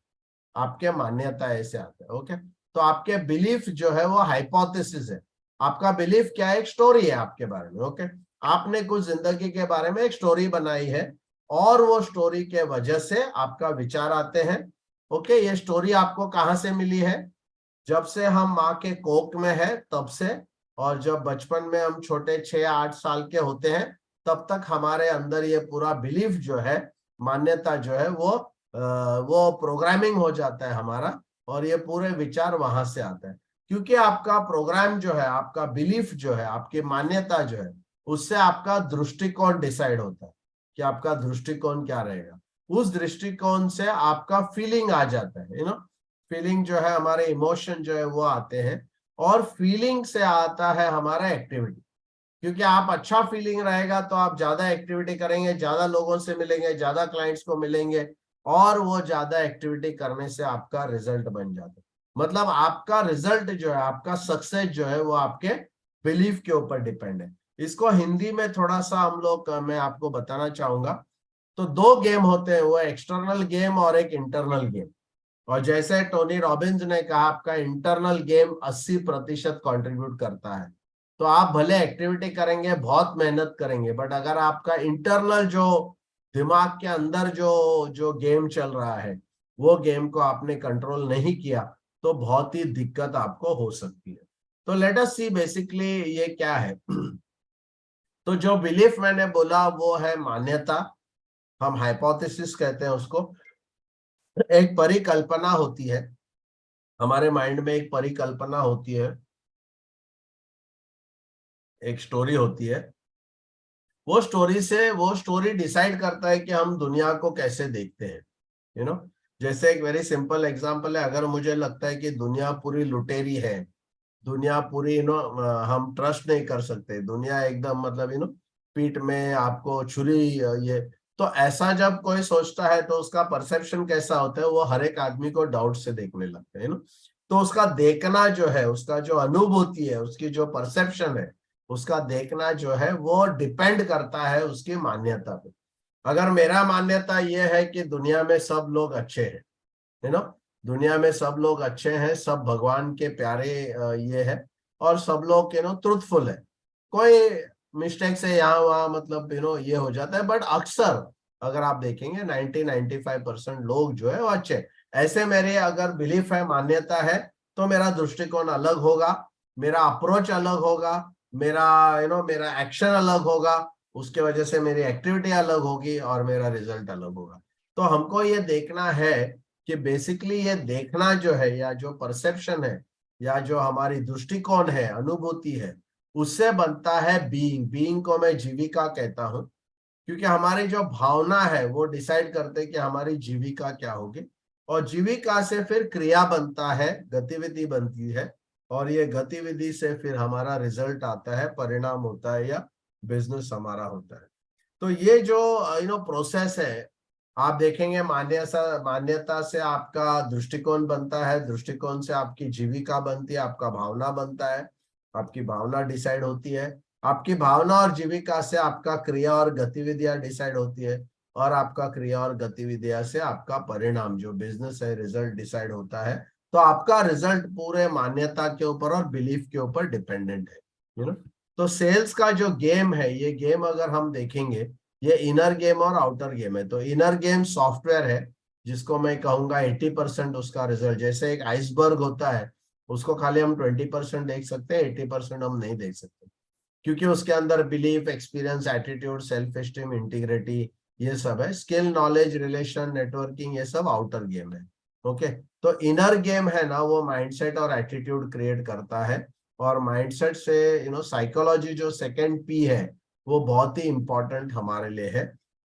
आपके मान्यता ऐसे आता है। ओके, तो आपके बिलीफ जो है वो हाइपोथेसिस है। आपका बिलीफ क्या है? एक स्टोरी है आपके बारे में। ओके, आपने कुछ जिंदगी के बारे में एक स्टोरी बनाई है, और वो स्टोरी के वजह से आपका विचार आते हैं। ओके, ये स्टोरी आपको कहाँ से मिली है? जब से हम माँ के कोख में है तब से। और जब बचपन में हम छोटे 6-8 साल के होते हैं, तब तक हमारे अंदर ये पूरा बिलीफ जो है, मान्यता जो है, वो प्रोग्रामिंग हो जाता है हमारा। और ये पूरे विचार वहां से आता है, क्योंकि आपका प्रोग्राम जो है, आपका बिलीफ जो है, आपकी मान्यता जो है, उससे आपका दृष्टिकोण डिसाइड होता है कि आपका दृष्टिकोण क्या रहेगा। उस दृष्टिकोण से आपका फीलिंग आ जाता है। फीलिंग जो है, हमारे इमोशन जो है वो आते हैं। और फीलिंग से आता है हमारा एक्टिविटी, क्योंकि आप अच्छा फीलिंग रहेगा तो आप ज्यादा एक्टिविटी करेंगे, ज्यादा लोगों से मिलेंगे, ज्यादा क्लाइंट्स को मिलेंगे, और वो ज्यादा एक्टिविटी करने से आपका रिजल्ट बन जाता है। मतलब आपका रिजल्ट जो है, आपका सक्सेस जो है, वो आपके बिलीफ के ऊपर डिपेंड है। इसको हिंदी में थोड़ा सा मैं आपको बताना चाहूंगा। तो दो गेम होते हैं, वो एक्सटर्नल गेम और एक इंटरनल गेम। और जैसे टोनी रॉबिन्स ने कहा, आपका इंटरनल गेम 80% कॉन्ट्रीब्यूट करता है। तो आप भले एक्टिविटी करेंगे, बहुत मेहनत करेंगे, बट अगर आपका इंटरनल जो दिमाग के अंदर जो जो गेम चल रहा है, वो गेम को आपने कंट्रोल नहीं किया, तो बहुत ही दिक्कत आपको हो सकती है। तो लेट अस सी बेसिकली ये क्या है। तो जो बिलीफ मैंने बोला वो है मान्यता, हम हाइपोथेसिस कहते हैं उसको। एक परिकल्पना होती है, हमारे माइंड में एक परिकल्पना होती है, एक स्टोरी होती है। वो स्टोरी डिसाइड करता है कि हम दुनिया को कैसे देखते हैं। यू नो जैसे एक वेरी सिंपल एग्जांपल है, अगर मुझे लगता है कि दुनिया पूरी लुटेरी है, दुनिया पूरी हम ट्रस्ट नहीं कर सकते, दुनिया एकदम, मतलब पीठ में आपको छुरी, ये तो ऐसा जब कोई सोचता है तो उसका परसेप्शन कैसा होता है, वो हर एक आदमी को डाउट से देखने लगते हैं ना। तो उसका देखना जो है, उसका जो अनुभूति है, उसकी जो परसेप्शन है, उसका देखना जो है वो डिपेंड करता है उसकी मान्यता पे। अगर मेरा मान्यता ये है कि दुनिया में सब लोग अच्छे हैं, है ना, दुनिया में सब लोग अच्छे हैं, सब भगवान के प्यारे ये है, और सब लोग ट्रूथफुल है, कोई मिस्टेक से यहाँ वहां मतलब ये हो जाता है, बट अक्सर अगर आप देखेंगे 90-95% लोग जो है वो अच्छे। ऐसे मेरे अगर बिलीफ है, मान्यता है, तो मेरा दृष्टिकोण अलग होगा, मेरा अप्रोच अलग होगा, मेरा मेरा एक्शन अलग होगा, उसके वजह से मेरी एक्टिविटी अलग होगी और मेरा रिजल्ट अलग होगा। तो हमको ये देखना है कि बेसिकली ये देखना जो है, या जो परसेप्शन है, या जो हमारी दृष्टिकोण है, अनुभूति है, उससे बनता है बीइंग। बीइंग को मैं जीविका कहता हूं, क्योंकि हमारी जो भावना है वो डिसाइड करते हैं कि हमारी जीविका क्या होगी, और जीविका से फिर क्रिया बनता है, गतिविधि बनती है, और ये गतिविधि से फिर हमारा रिजल्ट आता है, परिणाम होता है, या बिजनेस हमारा होता है। तो ये जो प्रोसेस है, आप देखेंगे मान्यता से आपका दृष्टिकोण बनता है, दृष्टिकोण से आपकी जीविका बनती है, आपका भावना बनता है, आपकी भावना डिसाइड होती है, आपकी भावना और जीविका से आपका क्रिया और गतिविधियां डिसाइड होती है, और आपका क्रिया और गतिविधियां से आपका परिणाम जो बिजनेस है, रिजल्ट डिसाइड होता है। तो आपका रिजल्ट पूरे मान्यता के ऊपर और बिलीफ के ऊपर डिपेंडेंट है, तो सेल्स का जो गेम है, ये गेम अगर हम देखेंगे, ये इनर गेम और आउटर गेम है। तो इनर गेम सॉफ्टवेयर है, जिसको मैं कहूंगा 80% उसका रिजल्ट, जैसे एक आइसबर्ग होता है, उसको खाली हम 20% देख सकते हैं, 80% हम नहीं देख सकते, क्योंकि उसके अंदर belief, experience, attitude, self esteem, integrity, ये सब है। स्किल, नॉलेज, रिलेशन, नेटवर्किंग, ये सब आउटर गेम है। ओके, तो इनर गेम है ना, वो माइंडसेट और एटीट्यूड क्रिएट करता है, और माइंडसेट से साइकोलॉजी जो सेकंड पी है, वो बहुत ही इंपॉर्टेंट हमारे लिए है।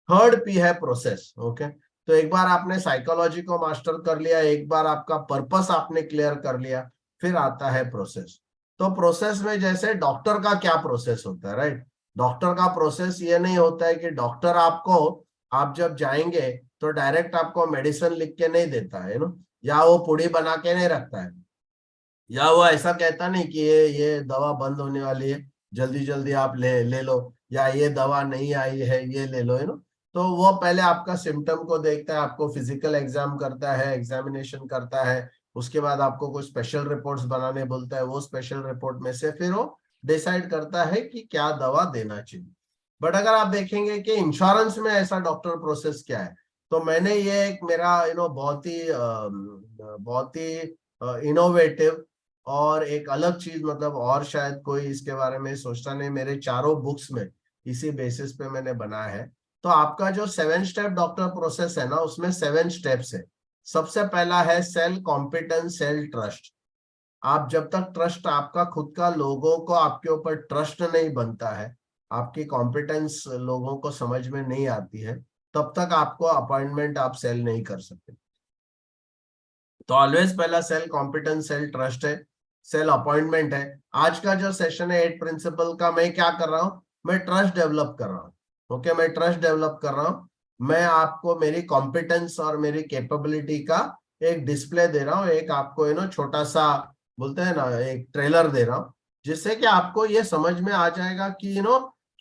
थर्ड पी है प्रोसेस। ओके, तो एक बार आपने साइकोलॉजी को मास्टर कर लिया, एक बार आपका पर्पस आपने क्लियर कर लिया, फिर आता है प्रोसेस। तो प्रोसेस में जैसे डॉक्टर का क्या प्रोसेस होता है, राइट? डॉक्टर का प्रोसेस ये नहीं होता है कि डॉक्टर आपको, आप जब जाएंगे तो डायरेक्ट आपको मेडिसिन लिख के नहीं देता है ना, या वो पुड़ी बना के नहीं रखता है, या वो ऐसा कहता नहीं कि ये दवा बंद होने वाली है, जल्दी जल्दी आप ले ले लो, या ये दवा नहीं आई है, ये ले लो, तो वो पहले आपका सिम्टम को देखता है, आपको फिजिकल एग्जाम करता है, एग्जामिनेशन करता है, उसके बाद आपको कुछ स्पेशल रिपोर्ट्स बनाने बोलता है, वो स्पेशल रिपोर्ट में से फिर वो डिसाइड करता है कि क्या दवा देना चाहिए। बट अगर आप देखेंगे कि इंश्योरेंस में ऐसा डॉक्टर प्रोसेस क्या है, तो मैंने ये एक मेरा बहुत ही इनोवेटिव और एक अलग चीज, मतलब और शायद कोई इसके बारे में सोचता नहीं, मेरे चारों बुक्स में इसी बेसिस पे मैंने बनाया है। तो आपका जो 7 स्टेप डॉक्टर प्रोसेस है ना, उसमें 7 स्टेप्स है। सबसे पहला है सेल कॉम्पिटेंस, सेल ट्रस्ट। आप जब तक ट्रस्ट, आपका खुद का लोगों को आपके ऊपर ट्रस्ट नहीं बनता है, आपकी कॉम्पिटेंस लोगों को समझ में नहीं आती है, तब तक आपको अपॉइंटमेंट आप सेल नहीं कर सकते। तो ऑलवेज पहला सेल कॉम्पिटेंस, सेल ट्रस्ट है, सेल अपॉइंटमेंट है। आज का जो सेशन है 8 प्रिंसिपल का, मैं क्या कर रहा हूँ, मैं ट्रस्ट डेवलप कर रहा हूँ। ओके, मैं ट्रस्ट डेवलप कर रहा हूँ, मैं आपको मेरी कॉम्पिटेंस और मेरी कैपेबिलिटी का एक डिस्प्ले दे रहा हूँ, एक आपको छोटा सा, बोलते हैं ना, एक ट्रेलर दे रहा हूँ, जिससे कि आपको ये समझ में आ जाएगा कि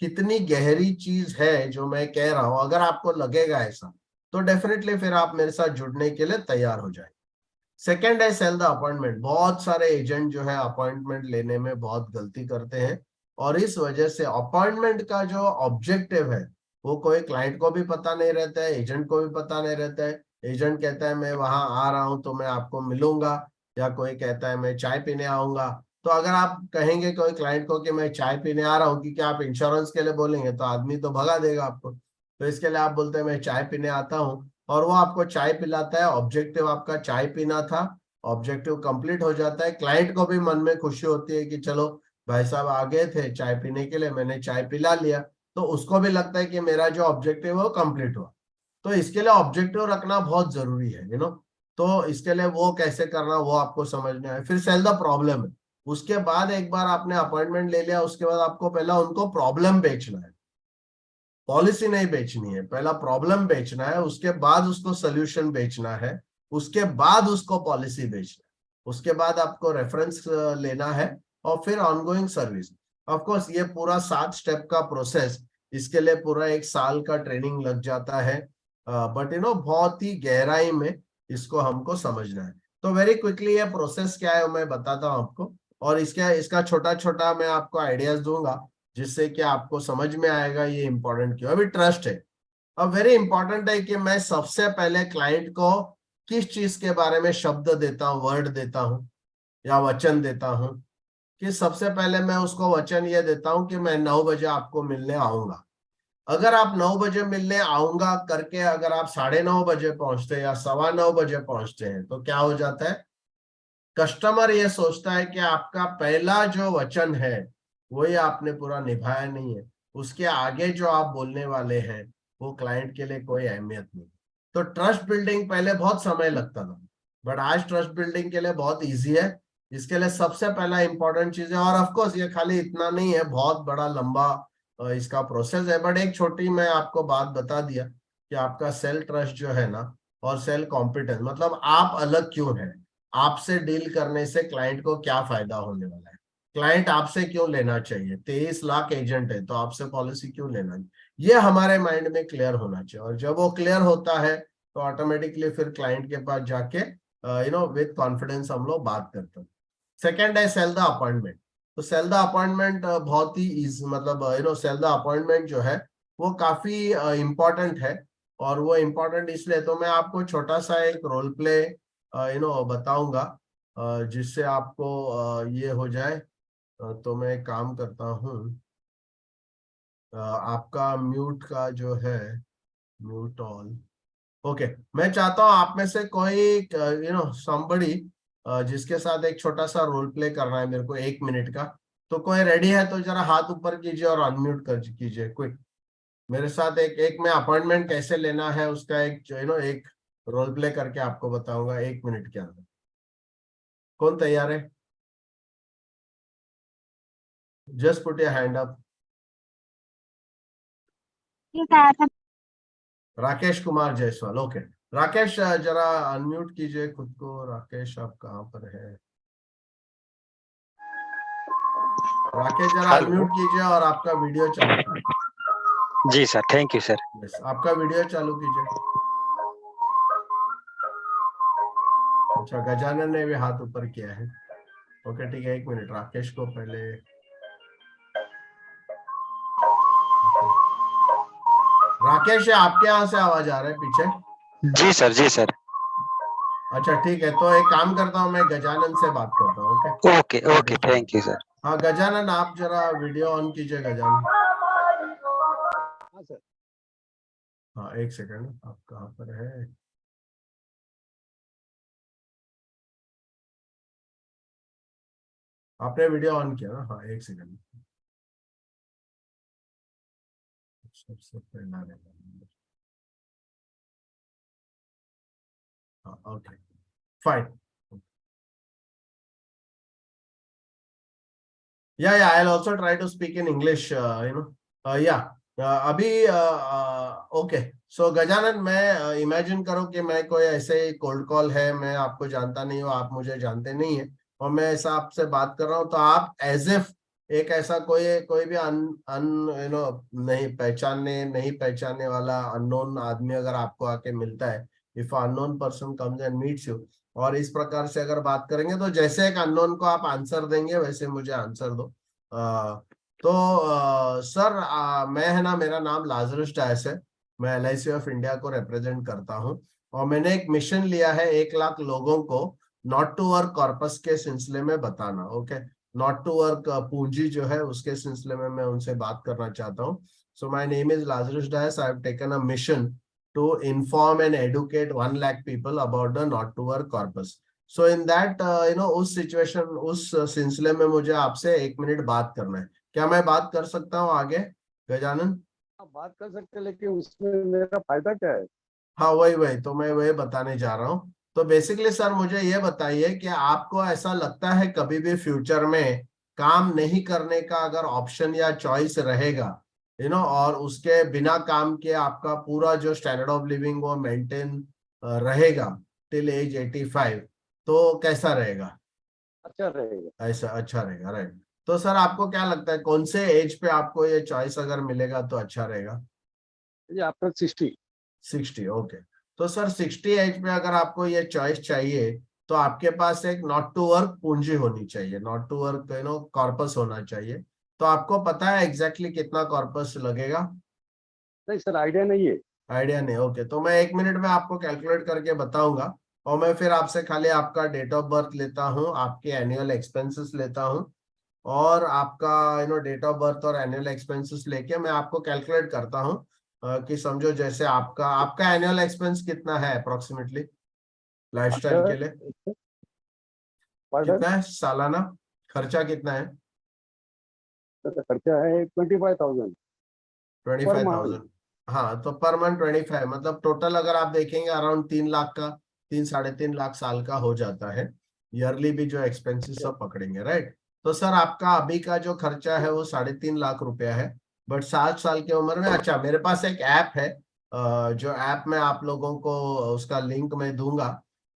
कितनी गहरी चीज है जो मैं कह रहा हूँ। अगर आपको लगेगा ऐसा, तो डेफिनेटली फिर आप मेरे साथ जुड़ने के लिए तैयार हो जाए। सेकेंड है सेल द अपॉइंटमेंट। बहुत सारे एजेंट जो है अपॉइंटमेंट लेने में बहुत गलती करते हैं, और इस वजह से अपॉइंटमेंट का जो ऑब्जेक्टिव है, वो कोई क्लाइंट को भी पता नहीं रहता है, एजेंट को भी पता नहीं रहता है। एजेंट कहता है मैं वहां आ रहा हूं तो मैं आपको मिलूंगा, या कोई कहता है मैं चाय पीने आऊंगा। तो अगर आप कहेंगे कोई क्लाइंट को कि मैं चाय पीने आ रहा हूँ, कि क्या आप इंश्योरेंस के लिए बोलेंगे, तो आदमी तो भगा देगा आपको। तो इसके लिए आप बोलते हैं मैं चाय पीने आता हूँ, और वो आपको चाय पिलाता है, ऑब्जेक्टिव आपका चाय पीना था, ऑब्जेक्टिव कंप्लीट हो जाता है। क्लाइंट को भी मन में खुशी होती है कि चलो भाई साहब आ गए थे चाय पीने के लिए, मैंने चाय पिला लिया, तो उसको भी लगता है कि मेरा जो ऑब्जेक्टिव है वो कंप्लीट हुआ। तो इसके लिए ऑब्जेक्टिव रखना बहुत जरूरी है, तो इसके लिए वो कैसे करना, वो आपको समझना है। फिर सेल द प्रॉब्लम है। उसके बाद एक बार आपने अपॉइंटमेंट ले लिया, उसके बाद आपको पहला उनको प्रॉब्लम बेचना है। पॉलिसी नहीं बेचनी है, पहला प्रॉब्लम बेचना है, उसके बाद उसको सोल्यूशन बेचना है, उसके बाद उसको पॉलिसी बेचना है, उसके बाद आपको रेफरेंस लेना है और फिर ऑनगोइंग सर्विस। ऑफ कोर्स ये पूरा 7 स्टेप का प्रोसेस, इसके लिए पूरा 1 साल का ट्रेनिंग लग जाता है, बट बहुत ही गहराई में इसको हमको समझना है। तो वेरी क्विकली ये प्रोसेस क्या है मैं बताता हूँ आपको, और इसका छोटा छोटा मैं आपको आइडियाज दूंगा जिससे कि आपको समझ में आएगा ये इंपॉर्टेंट क्यों। अभी ट्रस्ट है, अब वेरी इंपॉर्टेंट है कि मैं सबसे पहले क्लाइंट को किस चीज के बारे में शब्द देता हूँ, वर्ड देता हूँ या वचन देता हूँ, कि सबसे पहले मैं उसको वचन ये देता हूँ कि मैं 9 बजे आपको मिलने आऊंगा। अगर आप 9 बजे मिलने आऊंगा करके अगर आप 9:30 बजे पहुंचते हैं या 9:15 बजे पहुंचते हैं तो क्या हो जाता है, कस्टमर ये सोचता है कि आपका पहला जो वचन है वही आपने पूरा निभाया नहीं है, उसके आगे जो आप बोलने वाले हैं वो क्लाइंट के लिए कोई अहमियत नहीं। तो ट्रस्ट बिल्डिंग पहले बहुत समय लगता था, बट आज ट्रस्ट बिल्डिंग के लिए बहुत इजी है। इसके लिए सबसे पहला इंपॉर्टेंट चीज है, और ऑफ कोर्स ये खाली इतना नहीं है, बहुत बड़ा लंबा इसका प्रोसेस है, बट एक छोटी मैं आपको बात बता दिया कि आपका सेल ट्रस्ट जो है ना, और सेल कॉम्पिटेंस, मतलब आप अलग क्यों है, आपसे डील करने से क्लाइंट को क्या फायदा होने वाला है, क्लाइंट आपसे क्यों लेना चाहिए, 23 लाख एजेंट है तो आपसे पॉलिसी क्यों लेना है, ये हमारे माइंड में क्लियर होना चाहिए। और जब वो क्लियर होता है तो ऑटोमेटिकली फिर क्लाइंट के पास जाके विद कॉन्फिडेंस हम लोग बात करते हैं। सेकेंड है सेल द अपॉइंटमेंट। तो सेल द अपॉइंटमेंट बहुत ही मतलब सेल द अपॉइंटमेंट जो है वो काफी इम्पोर्टेंट है, और वो इम्पोर्टेंट इसलिए, तो मैं आपको छोटा सा एक रोल प्ले बताऊंगा जिससे आपको ये हो जाए। तो मैं एक काम करता हूँ, आपका म्यूट का जो है, म्यूट ऑल, ओके। मैं चाहता हूँ आप में से कोई समबडी जिसके साथ एक छोटा सा रोल प्ले करना है मेरे को 1 मिनट का। तो कोई रेडी है तो जरा हाथ ऊपर कीजिए और अनम्यूट कर कीजिए क्विक। मेरे साथ एक एक मैं अपॉइंटमेंट कैसे लेना है उसका एक एक रोल प्ले करके आपको बताऊंगा 1 मिनट के अंदर। कौन तैयार है? Just put your hand up. ठीक है। राकेश कुमार जायसवाल, ओके। राकेश जरा अनम्यूट कीजिए खुद को। राकेश आप कहाँ पर है? राकेश जरा हेलो। अनम्यूट कीजिए और आपका वीडियो चालू कीजिए। जी sir, thank you sir. Yes, आपका वीडियो चालू कीजिए। अच्छा, गजानन ने भी हाथ ऊपर किया है। ओके ठीक है, 1 मिनट, राकेश को पहले। राकेश आपके यहाँ से आवाज आ रहा है पीछे? जी सर, जी सर। अच्छा ठीक है, तो एक काम करता हूँ, मैं गजानन से बात करता हूँ। Okay okay okay, thank you sir. हाँ गजानन, आप जरा वीडियो ऑन कीजिए गजानन। हाँ सर। हाँ 1 सेकंड, आप कहाँ पर है? आपने वीडियो ऑन किया ना? हाँ 1 सेकंड, सबसे पहला रहेगा। हाँ okay fine. Yeah, I'll also try to speak in English, yeah. अभी ओके। सो गजानन, मैं इमेजिन करो कि मैं कोई ऐसे कोल्ड कॉल है, मैं आपको जानता नहीं हूँ, आप मुझे जानते नहीं है, और मैं ऐसा आपसे बात कर रहा हूँ, तो आप एज इफ एक ऐसा कोई कोई भी अन अन नहीं पहचानने वाला अननोन आदमी अगर आपको आके मिलता है, if unknown person comes and meets you, और इस प्रकार से अगर बात करेंगे तो जैसे एक अननोन को आप आंसर देंगे वैसे मुझे आंसर दो। तो सर, मैं है ना, मेरा नाम लाजरस डायस है, मैं LIC ऑफ इंडिया को रिप्रेजेंट करता हूँ, और मैंने एक मिशन लिया है 1 लाख लोगों को नॉट टू वर्क कॉर्पस के सिलसिले में बताना। ओके, नॉट टू वर्क पूंजी जो है उसके सिलसिले में मैं उनसे बात करना चाहता हूँ। So my name is Lazarus Dias, I have taken a mission to inform and educate 1 lakh people about the not to work corpus. So in that उस सिचुएशन, उस सिलसिले में मुझे आपसे 1 मिनट बात करना है। क्या मैं बात कर सकता हूँ आगे गजानन? आप बात कर सकते हैं, लेकिन उसमें मेरा फायदा क्या है? हाँ वही वही तो मैं वही बताने जा रहा हूँ। तो बेसिकली सर मुझे ये बताइए कि आपको ऐसा लगता है कभी भी फ्यूचर में काम नहीं करने का अगर ऑप्शन या चॉइस रहेगा, और उसके बिना काम के आपका पूरा जो स्टैंडर्ड ऑफ लिविंग वो मेंटेन रहेगा टिल एज 85, तो कैसा रहेगा? अच्छा रहेगा। ऐसा अच्छा रहेगा, राइट। तो सर आपको क्या लगता है कौन से एज पे आपको ये चॉइस अगर मिलेगा तो अच्छा रहेगा? ये आफ्टर 60। 60, ओके। तो सर 60 एज पे अगर आपको ये चॉइस चाहिए तो आपके पास एक नॉट टू वर्क पूंजी होनी चाहिए, नॉट टू वर्क कॉर्पस होना चाहिए। तो आपको पता है एग्जैक्टली कितना कॉर्पस लगेगा? नहीं सर, आइडिया नहीं है। आइडिया नहीं, ओके। तो मैं 1 मिनट में आपको कैलकुलेट करके बताऊंगा, और मैं फिर आपसे खाली आपका डेट ऑफ बर्थ लेता हूँ, आपके एनुअल एक्सपेंसेस लेता हूँ, और आपका डेट ऑफ बर्थ और एनुअल एक्सपेंसेस लेके मैं आपको कैलकुलेट करता हूँ कि समझो जैसे आपका आपका एनुअल एक्सपेंस कितना है अप्रोक्सीमेटली अच्छा। लाइफस्टाइल के लिए? पार्डन। कितना है सालाना खर्चा कितना है? खर्चा है 25,000 ट्वेंटी पर फाइव मंथ। थाउजेंड हाँ, तो पर मंथ 25, मतलब टोटल अगर आप देखेंगे अराउंड 3 लाख का, 3-3.5 लाख साल का हो जाता है। ईयरली भी जो एक्सपेंसेस सब पकड़ेंगे, राइट। तो सर आपका अभी का जो खर्चा है वो 3.5 लाख रुपया है। बट 60 साल की उम्र में, अच्छा मेरे पास एक ऐप है, जो ऐप में आप लोगों को उसका लिंक मैं दूंगा।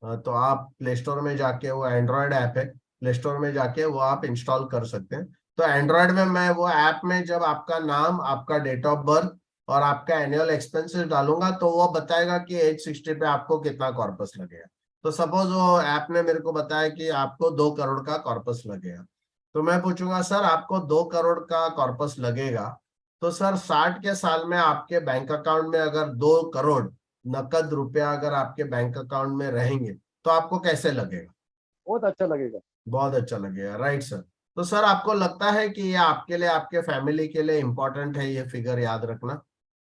तो आप प्ले स्टोर में जाके, वो एंड्रॉयड ऐप है, प्ले स्टोर में जाके वो आप इंस्टॉल कर सकते हैं। तो एंड्रॉयड में मैं वो ऐप में जब आपका नाम, आपका डेट ऑफ बर्थ और आपका एनुअल एक्सपेंसेस डालूंगा तो वो बताएगा कि एज 60 पे आपको कितना कॉर्पस लगेगा। तो सपोज वो ऐप ने मेरे को बताया कि आपको 2 करोड़ का कॉर्पस लगेगा, तो मैं पूछूंगा सर आपको 2 करोड़ का कॉर्पस लगेगा, तो सर 60 के साल में आपके बैंक अकाउंट में अगर 2 करोड़ नकद रुपया अगर आपके बैंक अकाउंट में रहेंगे तो आपको कैसे लगेगा? बहुत अच्छा लगेगा। बहुत अच्छा लगेगा, राइट सर। तो सर आपको लगता है कि ये आपके लिए, आपके फैमिली के लिए इंपॉर्टेंट है ये फिगर याद रखना?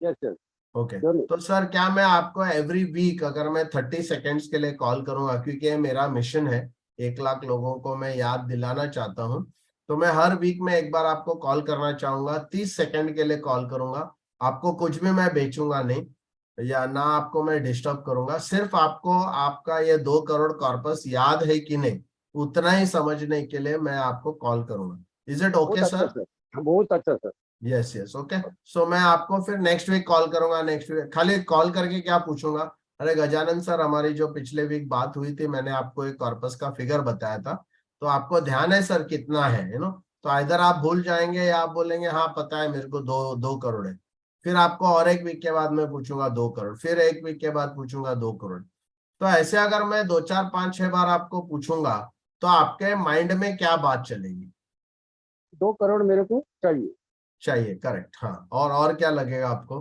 Yes yes. ओके। श्योरली। तो सर क्या मैं आपको एवरी वीक अगर मैं 30 सेकेंड्स के लिए कॉल करूंगा, क्योंकि ये मेरा मिशन है, 1 लाख लोगों को मैं याद दिलाना चाहता हूँ, तो मैं हर वीक में एक बार आपको कॉल करना चाहूंगा, 30 सेकेंड के लिए कॉल करूंगा। आपको कुछ भी मैं बेचूंगा नहीं, या ना आपको मैं डिस्टर्ब करूंगा, सिर्फ आपको आपका ये 2 करोड़ कॉर्पस याद है कि नहीं उतना ही समझने के लिए मैं आपको कॉल करूंगा। इज इट ओके बहुत अच्छा सर? सर। बहुत अच्छा sir. Yes yes, okay. So मैं आपको फिर नेक्स्ट वीक कॉल करूंगा। नेक्स्ट वीक खाली कॉल करके क्या पूछूंगा, अरे गजानन सर हमारी जो पिछले वीक बात हुई थी, मैंने आपको एक कॉर्पस का फिगर बताया था, तो आपको ध्यान है सर कितना है, तो इधर आप भूल जाएंगे या आप बोलेंगे हाँ पता है मेरे को, 2 करोड़ है। फिर आपको और एक वीक के बाद मैं पूछूंगा 2 करोड़, फिर एक वीक के बाद पूछूंगा 2 करोड़। तो ऐसे अगर मैं 2 4 5 6 बार आपको पूछूंगा तो आपके माइंड में क्या बात चलेगी? 2 करोड़ मेरे को चाहिए। चाहिए, करेक्ट, हाँ। और क्या लगेगा आपको?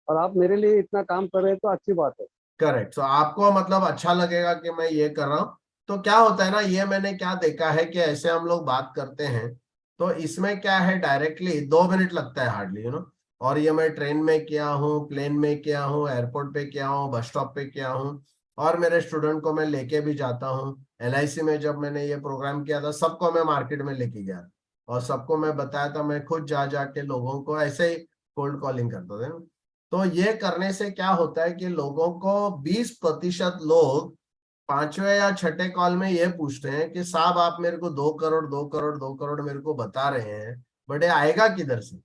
और आप मेरे लिए इतना काम कर रहे हैं तो अच्छी बात है। करेक्ट। तो आपको मतलब अच्छा लगेगा कि मैं ये कर रहा हूँ। तो क्या होता है ना, ये मैंने क्या देखा है कि ऐसे हम लोग बात करते हैं तो इसमें क्या है, डायरेक्टली 2 मिनट लगता है हार्डली, और ये मैं ट्रेन में किया हूँ, प्लेन में किया हूँ, एयरपोर्ट पे किया हूँ, बस स्टॉप पे किया हूँ, और मेरे स्टूडेंट को मैं लेके भी जाता हूँ। LIC में जब मैंने ये प्रोग्राम किया था सबको मैं मार्केट में लेके गया और सबको मैं बताया था, मैं खुद जा जाके लोगों को ऐसे ही कोल्ड कॉलिंग करता था। तो ये करने से क्या होता है कि लोगों को 20% लोग पांचवे या छठे कॉल में ये पूछते हैं कि साहब आप मेरे को 2 करोड़ 2 करोड़ 2 करोड़ मेरे को बता रहे हैं, बट ये आएगा किधर से,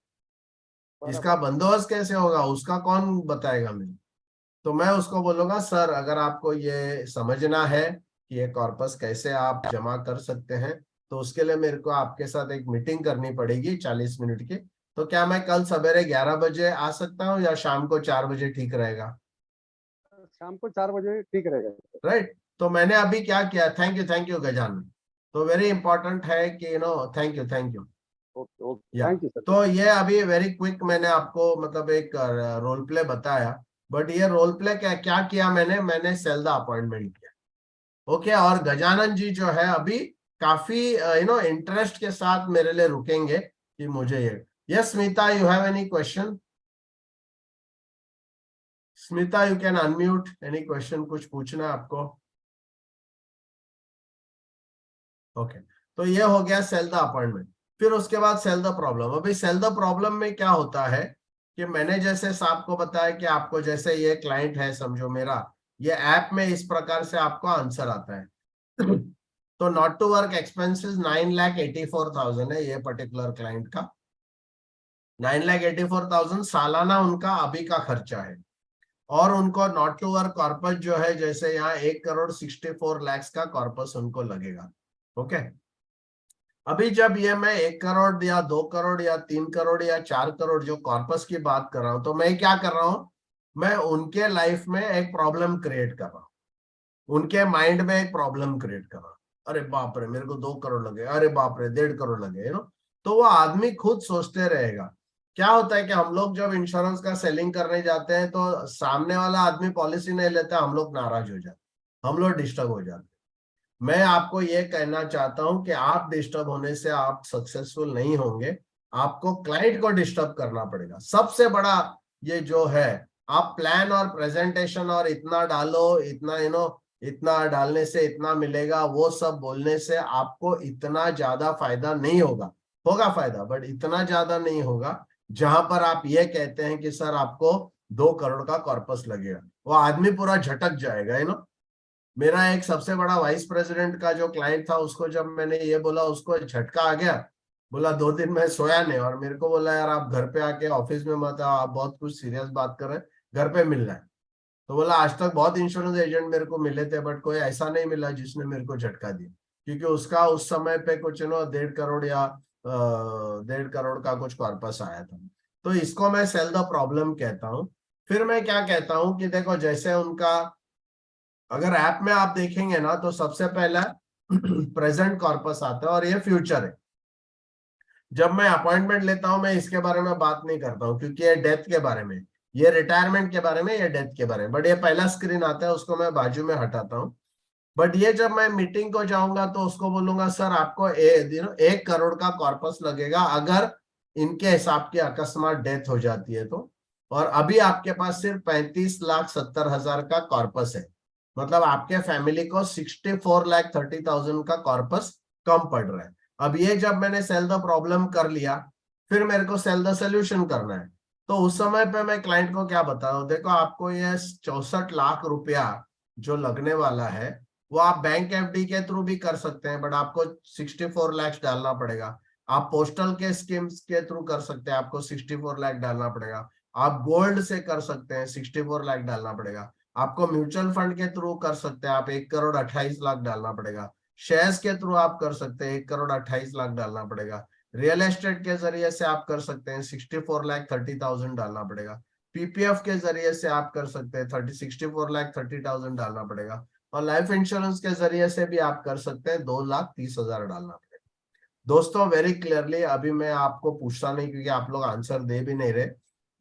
इसका बराबर। बंदोबस्त कैसे होगा, उसका कौन बताएगा मुझे? तो मैं उसको बोलूंगा सर अगर आपको ये समझना है कि ये कॉर्पस कैसे आप जमा कर सकते हैं, तो उसके लिए मेरे को आपके साथ एक मीटिंग करनी पड़ेगी 40 मिनट की। तो क्या मैं कल सवेरे 11 बजे आ सकता हूँ या शाम को 4 बजे ठीक रहेगा? शाम को 4 बजे ठीक रहेगा। राइट। तो मैंने अभी क्या किया, थैंक यू गजानन। तो वेरी इंपॉर्टेंट है कि थैंक यू। ओके ओके, या थैंक यू सर। तो ये अभी वेरी क्विक मैंने आपको मतलब एक रोल प्ले बताया, बट ये रोल प्ले क्या क्या किया मैंने सेल द अपॉइंटमेंट किया। ओके। और गजानन जी जो है अभी काफी इंटरेस्ट के साथ मेरे लिए रुकेंगे कि मुझे ये। Yes Smita, you have any question? Smita you can unmute, any question, कुछ पूछना है आपको? ओके। तो ये हो गया सेल द अपॉइंटमेंट। फिर उसके बाद सेल द प्रॉब्लम। अभी सेल द प्रॉब्लम में क्या होता है कि मैंने जैसे साहब को बताया कि आपको जैसे ये क्लाइंट है समझो मेरा, ये ऐप में इस प्रकार से आपको आंसर आता है। तो नॉट टू वर्क एक्सपेंसेस 9,84,000 है ये पर्टिकुलर क्लाइंट का। 9,84,000 सालाना उनका अभी का खर्चा है। और उनको नॉट टू वर्क कॉर्पस जो है, जैसे यहाँ 1,64,00,000 का कॉर्पस उनको लगेगा। ओके, अभी जब ये मैं 1 करोड़ या 2 करोड़ या 3 करोड़ या 4 करोड़ जो कॉर्पस की बात कर रहा हूं, तो मैं क्या कर रहा हूं, मैं उनके लाइफ में एक प्रॉब्लम क्रिएट कर रहा हूं, उनके माइंड में एक प्रॉब्लम क्रिएट कर रहा हूं। अरे बाप रे, मेरे को 2 करोड़ लगे, अरे बाप रे 1.5 करोड़ लगे, तो वो आदमी खुद सोचते रहेगा। क्या होता है कि हम लोग जब इंश्योरेंस का सेलिंग करने जाते हैं तो सामने वाला आदमी पॉलिसी नहीं लेता, हम लोग नाराज हो जाते, हम लोग डिस्टर्ब हो जाते। मैं आपको ये कहना चाहता हूं कि आप डिस्टर्ब होने से आप सक्सेसफुल नहीं होंगे, आपको क्लाइंट को डिस्टर्ब करना पड़ेगा। सबसे बड़ा ये जो है, आप प्लान और प्रेजेंटेशन और इतना डालो, इतना इतना डालने से इतना मिलेगा, वो सब बोलने से आपको इतना ज्यादा फायदा नहीं होगा। होगा फायदा, बट इतना ज्यादा नहीं होगा जहां पर आप ये कहते हैं कि सर आपको 2 करोड़ का कॉर्पस लगेगा। वो आदमी पूरा झटक जाएगा। मेरा एक सबसे बड़ा वाइस प्रेसिडेंट का जो क्लाइंट था, उसको जब मैंने ये बोला, उसको झटका आ गया। बोला 2 दिन मैं सोया नहीं, और मेरे को बोला यार आप घर पे आके ऑफिस में मत आओ, आप बहुत कुछ सीरियस बात कर रहे हैं, घर पे मिलना है। तो बोला आज तक बहुत इंश्योरेंस एजेंट मेरे को मिले थे, बट कोई ऐसा नहीं मिला जिसने मेरे को झटका दिया, क्योंकि उसका उस समय पे कुछ 1.5 करोड़ या 1.5 करोड़ का कुछ कॉर्पस आया था। तो इसको मैं सेल द प्रॉब्लम कहता हूँ। फिर मैं क्या कहता हूँ कि देखो, जैसे उनका अगर ऐप में आप देखेंगे ना, तो सबसे पहला प्रेजेंट कॉर्पस आता है और ये फ्यूचर है। जब मैं अपॉइंटमेंट लेता हूं, मैं इसके बारे में बात नहीं करता हूं, क्योंकि ये डेथ के बारे में, ये रिटायरमेंट के बारे में, ये डेथ के बारे में। बट ये पहला स्क्रीन आता है, उसको मैं बाजू में हटाता हूं। बट ये जब मैं मीटिंग को जाऊंगा तो उसको बोलूंगा सर आपको 1 करोड़ का कॉर्पस लगेगा अगर इनके हिसाब की अकस्मात डेथ हो जाती है तो। और अभी आपके पास सिर्फ 35,70,000 का कॉर्पस है, मतलब आपके फैमिली को 64,30,000 का कॉर्पस कम पड़ रहा है। अब ये जब मैंने सेल द प्रॉब्लम कर लिया, फिर मेरे को सेल द सोल्यूशन करना है। तो उस समय पे मैं क्लाइंट को क्या बता रहा हूँ, देखो आपको ये 64 लाख रुपया जो लगने वाला है, वो आप बैंक एफडी के थ्रू भी कर सकते हैं, बट आपको 64 लाख डालना पड़ेगा। आप पोस्टल के स्कीम्स के थ्रू कर सकते हैं, आपको 64 लाख डालना पड़ेगा। आप गोल्ड से कर सकते हैं, 64 लाख डालना पड़ेगा। आपको म्यूचुअल फंड के थ्रू कर सकते हैं, आप 1,28,00,000 डालना पड़ेगा। शेयर्स के थ्रू आप कर सकते हैं, 1,28,00,000 डालना पड़ेगा। रियल एस्टेट के जरिए से आप कर सकते हैं, 64,30,000 डालना पड़ेगा। पीपीएफ के जरिए से आप कर सकते हैं, 64,30,000 डालना पड़ेगा। और लाइफ इंश्योरेंस के जरिए से भी आप कर सकते हैं, 2,30,000 डालना पड़ेगा। दोस्तों वेरी क्लियरली, अभी मैं आपको पूछता नहीं क्योंकि आप लोग आंसर दे भी नहीं रहे,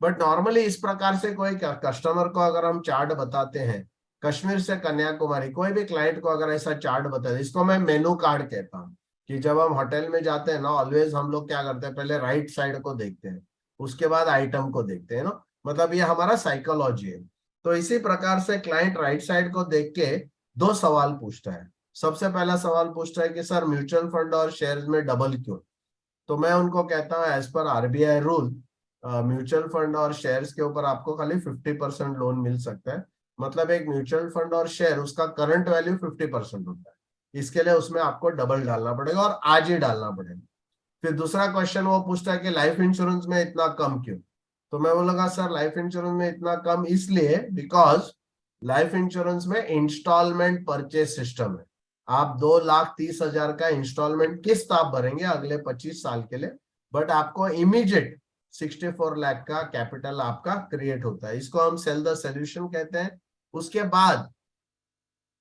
बट नॉर्मली इस प्रकार से कोई कस्टमर को अगर हम चार्ट बताते हैं, कश्मीर से कन्याकुमारी, कोई भी क्लाइंट को अगर ऐसा चार्ट बताते, इसको मैं मेनू कार्ड कहता हूँ। कि जब हम होटल में जाते हैं ना, ऑलवेज हम लोग क्या करते हैं, पहले राइट साइड को देखते हैं, उसके बाद आइटम को देखते हैं ना, मतलब ये हमारा साइकोलॉजी है। तो इसी प्रकार से क्लाइंट राइट साइड को देख के 2 सवाल पूछता है। सबसे पहला सवाल पूछता है कि सर म्यूचुअल फंड और शेयर्स में डबल क्यों। तो मैं उनको कहता हूँ as per RBI rule, mutual fund और शेयर्स के ऊपर आपको खाली 50% लोन मिल सकता है। मतलब एक म्यूचुअल फंड और शेयर, उसका करंट वैल्यू 50% होता है, इसके लिए उसमें आपको डबल डालना पड़ेगा और आज ही डालना पड़ेगा। फिर दूसरा क्वेश्चन वो पूछता है कि लाइफ इंश्योरेंस में इतना कम क्यों। तो मैं बोलूंगा सर लाइफ इंश्योरेंस में इतना कम इसलिए बिकॉज लाइफ इंश्योरेंस में इंस्टॉलमेंट परचेज सिस्टम है। आप 2,30,000 का इंस्टॉलमेंट किस्त आप भरेंगे अगले 25 साल के लिए, बट आपको इमीडिएट 64 लाख का कैपिटल आपका क्रिएट होता है। इसको हम सेल द सोल्यूशन कहते हैं। उसके बाद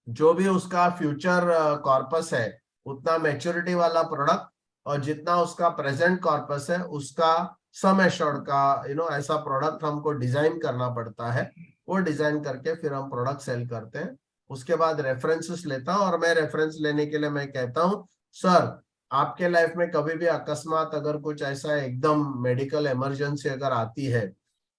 जो भी उसका फ्यूचर कॉर्पस है, उतना मैच्योरिटी वाला प्रोडक्ट, और जितना उसका प्रेजेंट कॉर्पस है उसका सम एश्योर्ड का ऐसा प्रोडक्ट हमको डिजाइन करना पड़ता है। वो डिजाइन करके फिर हम प्रोडक्ट सेल करते हैं। उसके बाद रेफरेंसेस लेता हूं, और मैं रेफरेंस लेने के लिए मैं कहता हूं सर आपके लाइफ में कभी भी अकस्मात अगर कुछ ऐसा एकदम मेडिकल इमरजेंसी अगर आती है,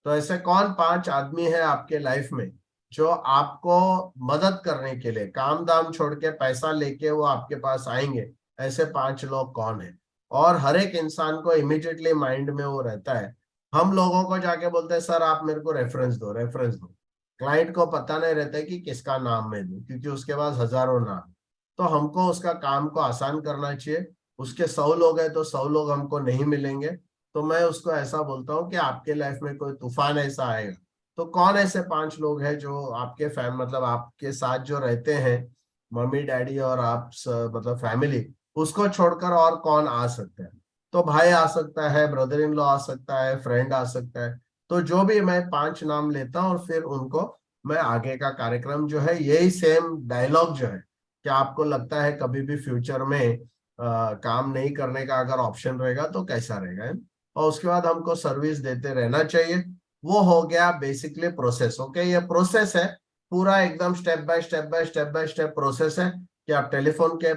तो ऐसे कौन 5 आदमी है आपके लाइफ में जो आपको मदद करने के लिए काम दाम छोड़ के पैसा लेके वो आपके पास आएंगे, ऐसे 5 लोग कौन है। और हर एक इंसान को इमीडिएटली माइंड में वो रहता है। हम लोगों को जाके बोलते हैं सर आप मेरे को रेफरेंस दो, रेफरेंस दो। क्लाइंट को पता नहीं रहता है कि किसका नाम मैं दूं, क्योंकि उसके पास हजारों नाम। तो हमको उसका काम को आसान करना चाहिए। उसके 100 लोग हैं तो 100 लोग हमको नहीं मिलेंगे, तो मैं उसको ऐसा बोलता हूँ कि आपके लाइफ में कोई तूफान ऐसा आएगा तो कौन ऐसे 5 लोग हैं जो आपके मतलब आपके साथ जो रहते हैं, मम्मी डैडी और आप मतलब फैमिली, उसको छोड़कर और कौन आ सकता है? तो भाई आ सकता है, ब्रदर इन लॉ आ सकता है, फ्रेंड आ सकता है। तो जो भी मैं 5 नाम लेता हूँ और फिर उनको मैं आगे का कार्यक्रम जो है यही सेम डायलॉग जो है, क्या आपको लगता है कभी भी फ्यूचर में काम नहीं करने का अगर ऑप्शन रहेगा तो कैसा रहेगा है? और उसके बाद हमको सर्विस देते रहना चाहिए। वो हो गया बेसिकली प्रोसेस। ओके, ये प्रोसेस है पूरा एकदम step by step by step by step process है कि आप टेलीफोन के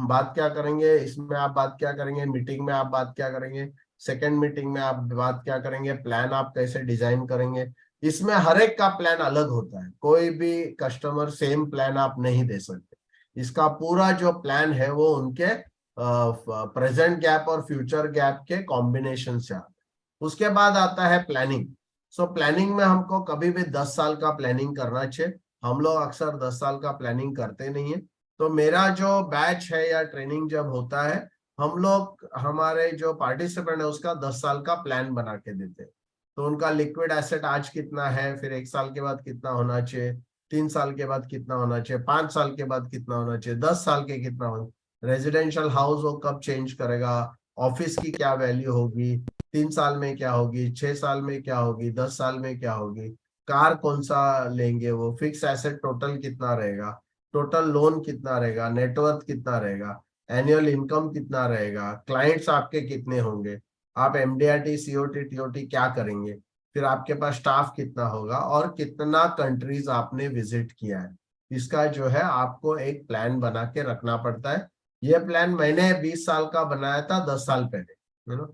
बात क्या करेंगे, इसमें आप बात क्या करेंगे, मीटिंग में आप बात क्या करेंगे, सेकंड मीटिंग में आप बात क्या करेंगे, प्लान आप कैसे डिजाइन करेंगे। इसमें हर एक का प्लान अलग होता है, कोई भी कस्टमर सेम प्लान आप नहीं दे सकते। इसका पूरा जो प्लान है वो उनके प्रेजेंट गैप और फ्यूचर गैप के कॉम्बिनेशन से आता है। उसके बाद आता है प्लानिंग। सो प्लानिंग में हमको कभी भी 10 साल का प्लानिंग करना चाहिए। हम लोग अक्सर 10 साल का प्लानिंग करते नहीं है। तो मेरा जो बैच है या ट्रेनिंग जब होता है, हम लोग हमारे जो पार्टिसिपेंट है उसका 10 साल का प्लान बना के देते हैं। तो उनका लिक्विड एसेट आज कितना है, फिर 1 साल के बाद कितना होना चाहिए, 3 साल के बाद कितना होना चाहिए, 5 साल के बाद कितना होना चाहिए, 10 साल के कितना होना, रेजिडेंशियल हाउस वो कब चेंज करेगा, ऑफिस की क्या वैल्यू होगी, 3 साल में क्या होगी, 6 साल में क्या होगी, 10 साल में क्या होगी, कार कौन सा लेंगे, वो फिक्स एसेट टोटल कितना रहेगा, टोटल लोन कितना रहेगा, नेटवर्थ कितना रहेगा, एनुअल इनकम कितना रहेगा, क्लाइंट्स आपके कितने होंगे, आप एमडीआरटी सीओटी टीओटी क्या करेंगे, फिर आपके पास स्टाफ कितना होगा और कितना कंट्रीज आपने विजिट किया है। इसका जो है आपको एक प्लान बना के रखना पड़ता है। ये प्लान मैंने 20 साल का बनाया था 10 साल पहले, है ना,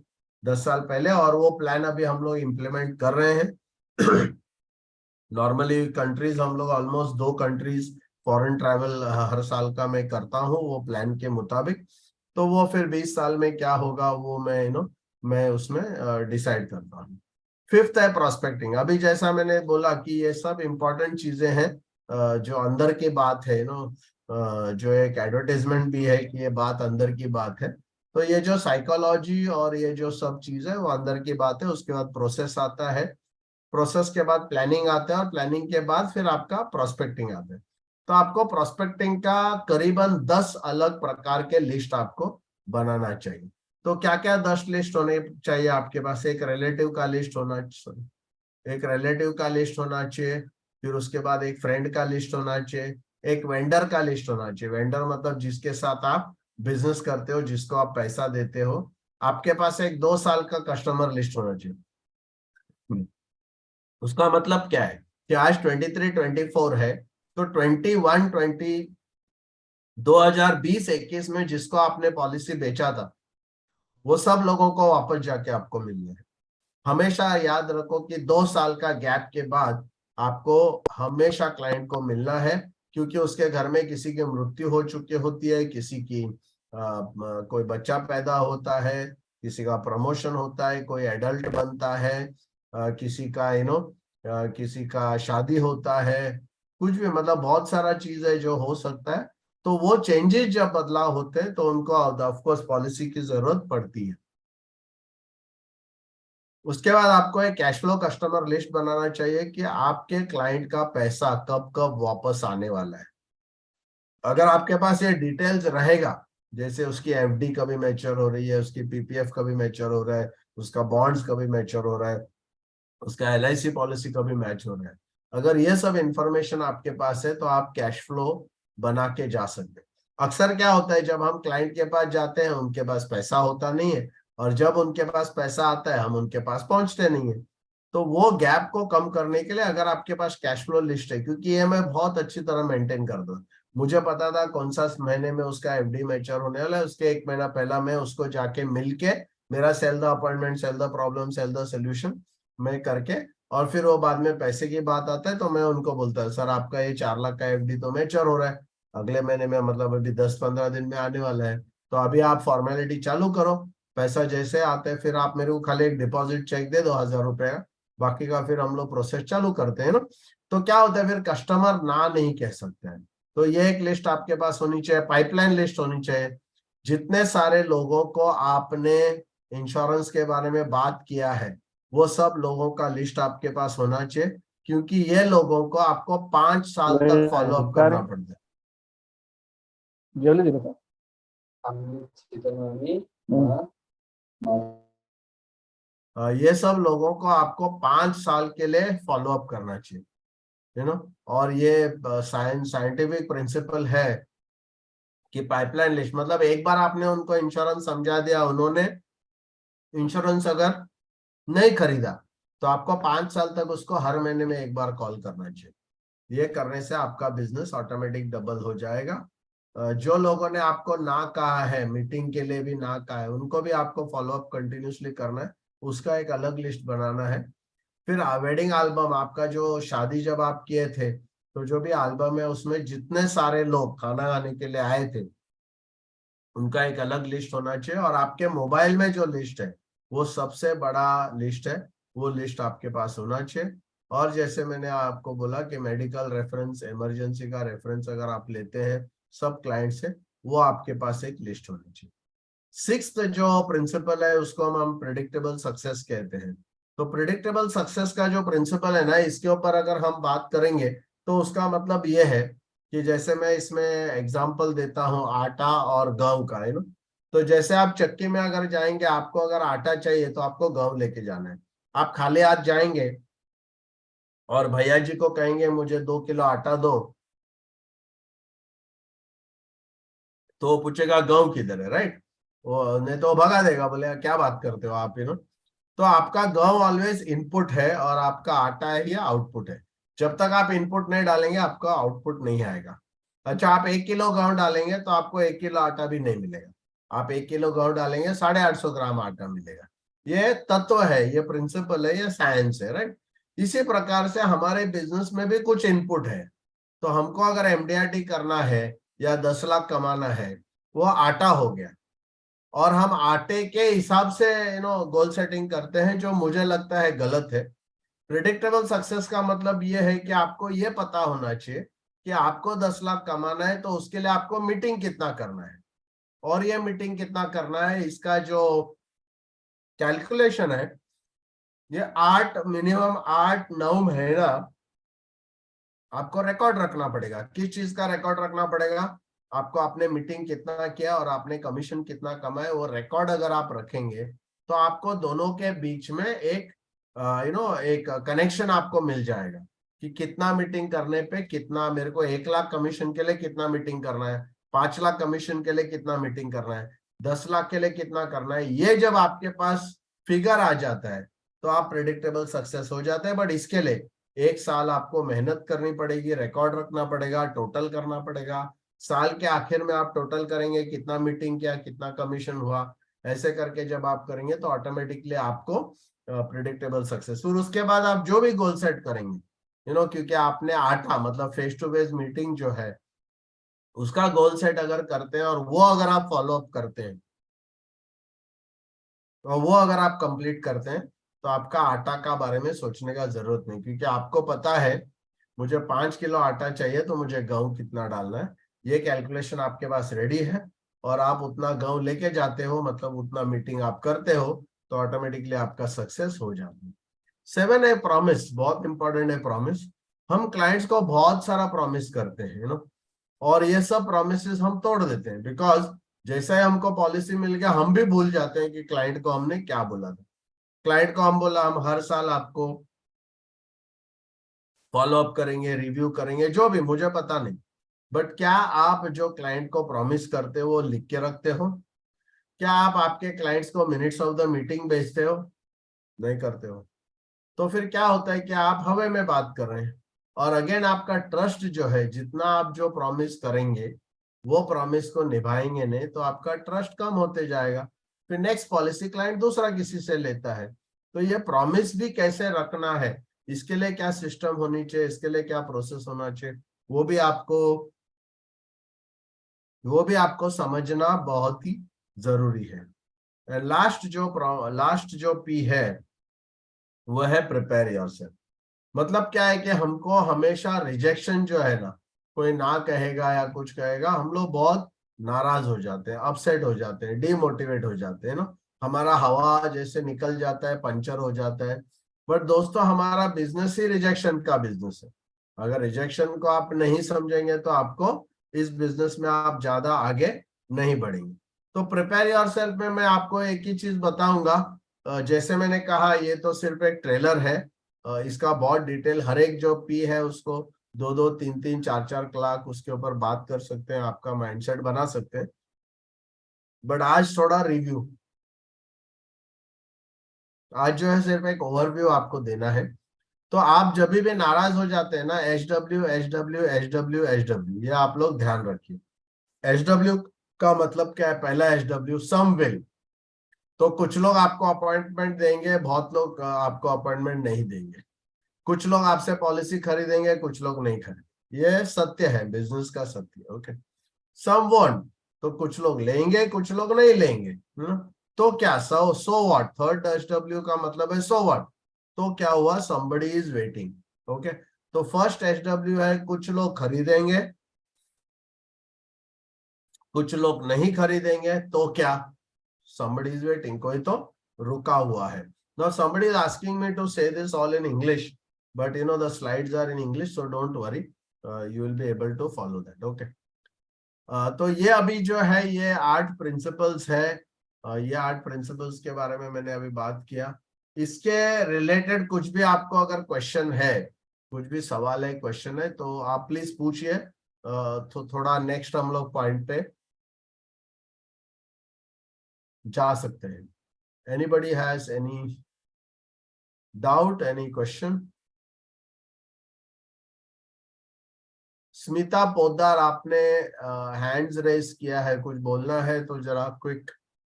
10 साल पहले, और वो प्लान अभी हम लोग इम्प्लीमेंट कर रहे हैं। नॉर्मली कंट्रीज हम लोग ऑलमोस्ट 2 कंट्रीज फॉरेन ट्रैवल हर साल का मैं करता हूँ वो प्लान के मुताबिक। तो वो फिर 20 साल में क्या होगा वो मैं मैं उसमें डिसाइड करता हूँ। फिफ्थ है प्रोस्पेक्टिंग। अभी जैसा मैंने बोला कि ये सब इंपॉर्टेंट चीजें हैं, जो अंदर की बात है जो एक एडवर्टाइजमेंट भी है कि ये बात अंदर की बात है। तो ये जो साइकोलॉजी और ये जो सब चीज है वो अंदर की बात है। उसके बाद प्रोसेस आता है, प्रोसेस के बाद प्लानिंग आता है और प्लानिंग के बाद फिर आपका प्रोस्पेक्टिंग आता है। तो आपको प्रोस्पेक्टिंग का करीबन 10 अलग प्रकार के लिस्ट आपको बनाना चाहिए। तो क्या क्या 10 लिस्ट होने चाहिए आपके पास? एक रिलेटिव का लिस्ट होना चाहिए, एक रिलेटिव का लिस्ट होना चाहिए, फिर उसके बाद एक फ्रेंड का लिस्ट होना चाहिए, एक वेंडर का लिस्ट होना चाहिए। वेंडर मतलब जिसके साथ आप बिजनेस करते हो, जिसको आप पैसा देते हो। आपके पास एक 2 साल का कस्टमर लिस्ट होना चाहिए। उसका मतलब क्या है कि आज 23-24 है, तो 2020-21 में जिसको आपने पॉलिसी बेचा था वो सब लोगों को वापस जाके आपको मिलना है। हमेशा याद रखो कि 2 साल का गैप के बाद आपको हमेशा क्लाइंट को मिलना है, क्योंकि उसके घर में किसी की मृत्यु हो चुकी होती है, किसी की कोई बच्चा पैदा होता है, किसी का प्रमोशन होता है, कोई एडल्ट बनता है, किसी का किसी का शादी होता है, कुछ भी मतलब बहुत सारा चीज है जो हो सकता है। तो वो चेंजेस जब बदलाव होते हैं तो उनको ऑफ कोर्स पॉलिसी की जरूरत पड़ती है। उसके बाद आपको एक कैश फ्लो कस्टमर लिस्ट बनाना चाहिए कि आपके क्लाइंट का पैसा कब कब वापस आने वाला है। अगर आपके पास ये डिटेल्स रहेगा, जैसे उसकी एफडी कभी मैच्योर हो रही है, उसकी पीपीएफ कभी मैच्योर हो रहा है, उसका बॉन्ड्स कभी मैच्योर हो रहा है, उसका एलआईसी पॉलिसी कभी मैच हो रहा है, अगर ये सब इंफॉर्मेशन आपके पास है तो आप कैश फ्लो बना के जा सकते हैं। अक्सर क्या होता है जब हम क्लाइंट के पास जाते हैं उनके पास पैसा होता नहीं है, और जब उनके पास पैसा आता है हम उनके पास पहुंचते नहीं है। तो वो गैप को कम करने के लिए अगर आपके पास कैश फ्लो लिस्ट है, क्योंकि ये मैं बहुत अच्छी तरह मेंटेन कर दूं, मुझे पता था कौन सा महीने में उसका एफडी मैच्योर होने वाला है, उसके 1 महीना पहला मैं उसको जाके मिल के मेरा sell the appointment, sell the problem, sell the solution मैं करके, और फिर वो बाद में पैसे की बात आता है तो मैं उनको बोलता हूँ सर आपका ये 4 लाख का एफडी तो मैच्योर हो रहा है अगले महीने में, मतलब अभी 10-15 दिन में आने वाला है, तो अभी आप फॉर्मेलिटी चालू करो, पैसा जैसे आते हैं फिर आप मेरे को खाली एक डिपॉजिट चेक दे दो 1000 रुपए का, बाकी का फिर हम लोग प्रोसेस चालू करते हैं ना। तो क्या होता है फिर कस्टमर ना नहीं कह सकते हैं। तो ये एक लिस्ट आपके पास होनी चाहिए, पाइपलाइन लिस्ट होनी चाहिए। जितने सारे लोगों को आपने इंश्योरेंस के बारे में बात किया है, वो सब लोगों का लिस्ट आपके पास होना चाहिए, क्योंकि ये लोगों को आपको 5 साल तक फॉलो अप करना पड़ता है। जेवले दिलं का? ये सब लोगों को आपको 5 साल के लिए फॉलो अप करना चाहिए, यू नो। और ये साइंटिफिक प्रिंसिपल है कि पाइपलाइन लिस्ट मतलब एक बार आपने उनको इंश्योरेंस समझा दिया, उन्होंने इंश्योरेंस अगर नहीं खरीदा तो आपको 5 साल तक उसको हर महीने में एक बार कॉल करना चाहिए। ये करने से आपका बिजनेस ऑटोमेटिक डबल हो जाएगा। जो लोगों ने आपको ना कहा है, मीटिंग के लिए भी ना कहा है, उनको भी आपको फॉलो अप कंटिन्यूसली करना है, उसका एक अलग लिस्ट बनाना है। फिर वेडिंग एल्बम, आपका जो शादी जब आप किए थे तो जो भी एल्बम है उसमें जितने सारे लोग खाना खाने के लिए आए थे उनका एक अलग लिस्ट होना चाहिए। और आपके मोबाइल में जो लिस्ट है वो सबसे बड़ा लिस्ट है, वो लिस्ट आपके पास होना चाहिए। और जैसे मैंने आपको बोला कि मेडिकल रेफरेंस, इमरजेंसी का रेफरेंस अगर आप लेते हैं सब क्लाइंट से, वो आपके पास एक लिस्ट होनी चाहिए। सिक्स्थ जो प्रिंसिपल है उसको हम प्रिडिक्टेबल सक्सेस कहते हैं। तो प्रिडिक्टेबल सक्सेस का जो प्रिंसिपल है ना, इसके ऊपर अगर हम बात करेंगे तो उसका मतलब ये है कि जैसे मैं इसमें एग्जांपल देता हूँ आटा और गेहूं का, है ना। तो जैसे आप चक्की में अगर जाएंगे, आपको अगर आटा चाहिए तो आपको गेहूं लेके जाना है। आप खाली हाथ जाएंगे और भैया जी को कहेंगे मुझे 2 किलो आटा दो, तो वो पूछेगा गेहूं किधर है, राइट। वो नहीं तो वो भगा देगा, बोलेगा क्या बात करते हो आप, तो आपका गेहूं ऑलवेज इनपुट है और आपका आटा है या आउटपुट है। जब तक आप इनपुट नहीं डालेंगे आपका आउटपुट नहीं आएगा। अच्छा, आप 1 किलो गेहूं डालेंगे तो आपको 1 किलो आटा भी नहीं मिलेगा। आप 1 किलो गेहूं डालेंगे 850 ग्राम आटा मिलेगा। ये तत्व है, ये प्रिंसिपल है, ये साइंस है, राइट। इसी प्रकार से हमारे बिजनेस में भी कुछ इनपुट है। तो हमको अगर एमडीआरटी करना है या 10 लाख कमाना है, वो आटा हो गया। और हम आटे के हिसाब से गोल सेटिंग करते हैं, जो मुझे लगता है गलत है। प्रिडिक्टेबल सक्सेस का मतलब ये है कि आपको ये पता होना चाहिए कि आपको 10 लाख कमाना है, तो उसके लिए आपको मीटिंग कितना करना है। और ये मीटिंग कितना करना है, इसका जो कैलकुलेशन है, ये मिनिमम 8-9 महीना आपको रिकॉर्ड रखना पड़ेगा। किस चीज का रिकॉर्ड रखना पड़ेगा? आपको आपने मीटिंग कितना किया और आपने कमीशन कितना कमाया, वो रिकॉर्ड अगर आप रखेंगे तो आपको दोनों के बीच में एक एक कनेक्शन आपको मिल जाएगा कि कितना मीटिंग करने पे कितना, मेरे को 1 लाख कमीशन के लिए कितना मीटिंग करना है, 5 लाख कमीशन के लिए कितना मीटिंग करना है, 10 लाख के लिए कितना करना है। ये जब आपके पास फिगर आ जाता है तो आप प्रेडिक्टेबल सक्सेस हो जाते हैं। बट इसके लिए 1 साल आपको मेहनत करनी पड़ेगी, रिकॉर्ड रखना पड़ेगा, टोटल करना पड़ेगा। साल के आखिर में आप टोटल करेंगे कितना मीटिंग किया, कितना कमीशन हुआ। ऐसे करके जब आप करेंगे तो ऑटोमेटिकली आपको प्रिडिक्टेबल सक्सेस। फिर उसके बाद आप जो भी गोल सेट करेंगे, क्योंकि आपने आटा मतलब फेस टू फेस मीटिंग जो है उसका गोल सेट अगर करते हैं और वो अगर आप फॉलो अप करते हैं, तो वो अगर आप कंप्लीट करते हैं तो आपका आटा का बारे में सोचने का जरूरत नहीं, क्योंकि आपको पता है मुझे 5 किलो आटा चाहिए तो मुझे गेहूं कितना डालना है। ये कैलकुलेशन आपके पास रेडी है और आप उतना गेहूं लेके जाते हो, मतलब उतना मीटिंग आप करते हो, तो ऑटोमेटिकली आपका सक्सेस हो जाता है। 7 है प्रॉमिस, बहुत इंपॉर्टेंट है प्रॉमिस। हम क्लाइंट्स को बहुत सारा प्रॉमिस करते हैं, और ये सब प्रोमिस हम तोड़ देते हैं, बिकॉज जैसा ही हमको पॉलिसी मिल गया हम भी भूल जाते हैं कि क्लाइंट को हमने क्या बोला था। क्लाइंट को हम बोला हम हर साल आपको फॉलो अप करेंगे, रिव्यू करेंगे, जो भी, मुझे पता नहीं। बट क्या आप जो क्लाइंट को प्रॉमिस करते हो वो लिख के रखते हो? क्या आप आपके क्लाइंट्स को मिनट्स ऑफ द मीटिंग भेजते हो? नहीं करते हो। तो फिर क्या होता है कि आप हवा में बात कर रहे हैं। और अगेन आपका ट्रस्ट जो है, जितना आप जो प्रॉमिस करेंगे वो प्रॉमिस को निभाएंगे नहीं, तो आपका ट्रस्ट कम होते जाएगा। फिर नेक्स्ट पॉलिसी क्लाइंट दूसरा किसी से लेता है। तो ये प्रॉमिस भी कैसे रखना है, इसके लिए क्या सिस्टम होनी चाहिए, इसके लिए क्या प्रोसेस होना चाहिए, वो भी आपको समझना बहुत ही जरूरी है। लास्ट जो पी है वो है प्रिपेयर योरसेल्फ। मतलब क्या है कि हमको हमेशा रिजेक्शन जो है ना, कोई ना कहेगा या कुछ कहेगा, हम लोग बहुत नाराज हो जाते हैं, अपसेट हो जाते हैं, डिमोटिवेट हो जाते हैं ना। हमारा हवा जैसे निकल जाता है, पंचर हो जाता है। बट दोस्तों हमारा बिजनेस ही रिजेक्शन का बिजनेस है। अगर रिजेक्शन को आप नहीं समझेंगे तो आपको इस बिजनेस में आप ज्यादा आगे नहीं बढ़ेंगे। तो प्रिपेयर योरसेल्फ में मैं आपको एक ही चीज बताऊंगा। जैसे मैंने कहा ये तो सिर्फ एक ट्रेलर है। इसका बहुत डिटेल हर एक जो पी है उसको 2-2, 3-3, 4-4 क्लास उसके ऊपर बात कर सकते हैं, आपका माइंडसेट बना सकते हैं। बट आज थोड़ा रिव्यू, आज जो है सिर्फ एक ओवरव्यू आपको देना है। तो आप जब भी नाराज हो जाते हैं ना, HW HW HW HW, ये आप लोग ध्यान रखिए। HW का मतलब क्या है? पहला HW सम विल। तो कुछ लोग आपको अपॉइंटमेंट देंगे, बहुत लोग आपको अपॉइंटमेंट नहीं देंगे। कुछ लोग आपसे पॉलिसी खरीदेंगे, कुछ लोग नहीं खरीदेंगे। ये सत्य है, बिजनेस का सत्य। ओके। सम वॉन्ट, तो कुछ लोग लेंगे कुछ लोग नहीं लेंगे, है ना? तो क्या सो व्हाट, थर्ड HW का मतलब है सो व्हाट। तो क्या हुआ? somebody is waiting. ओके। तो फर्स्ट HW है कुछ लोग खरीदेंगे, कुछ लोग नहीं खरीदेंगे। तो क्या? somebody is waiting, कोई तो रुका हुआ है। Now somebody is asking me to say this all in English, but you know the slides are in English, so don't worry, you will be able to follow that. Okay. तो ये अभी जो है ये 8 प्रिंसिपल्स है। ये 8 principles के बारे में मैंने अभी बात किया। इसके रिलेटेड कुछ भी आपको अगर क्वेश्चन है, कुछ भी सवाल है, क्वेश्चन है, तो आप प्लीज पूछिए। तो थोड़ा नेक्स्ट हम लोग पॉइंट पे जा सकते हैं। Anybody has any doubt, any question? Smita Poddar, आपने हैंड्स रेस किया है, कुछ बोलना है तो जरा क्विक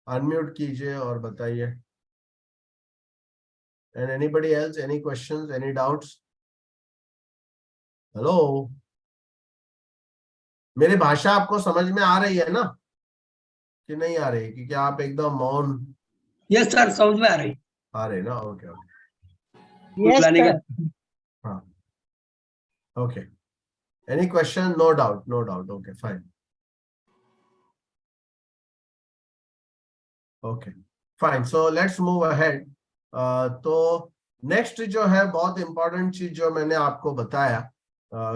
अनम्यूट कीजिए और बताइए। And anybody else, any questions, any doubts? Hello, मेरी भाषा आपको समझ में आ रही है ना, कि नहीं आ रही? कि क्या आप एकदम मौन? यस सर, समझ में आ रही। आ रही ना? Okay okay. Yes, बुलाने का। sir. हाँ, okay. Any question? No doubt, no doubt. Okay fine. Okay fine, so let's move ahead. तो नेक्स्ट जो है बहुत इंपॉर्टेंट चीज जो मैंने आपको बताया,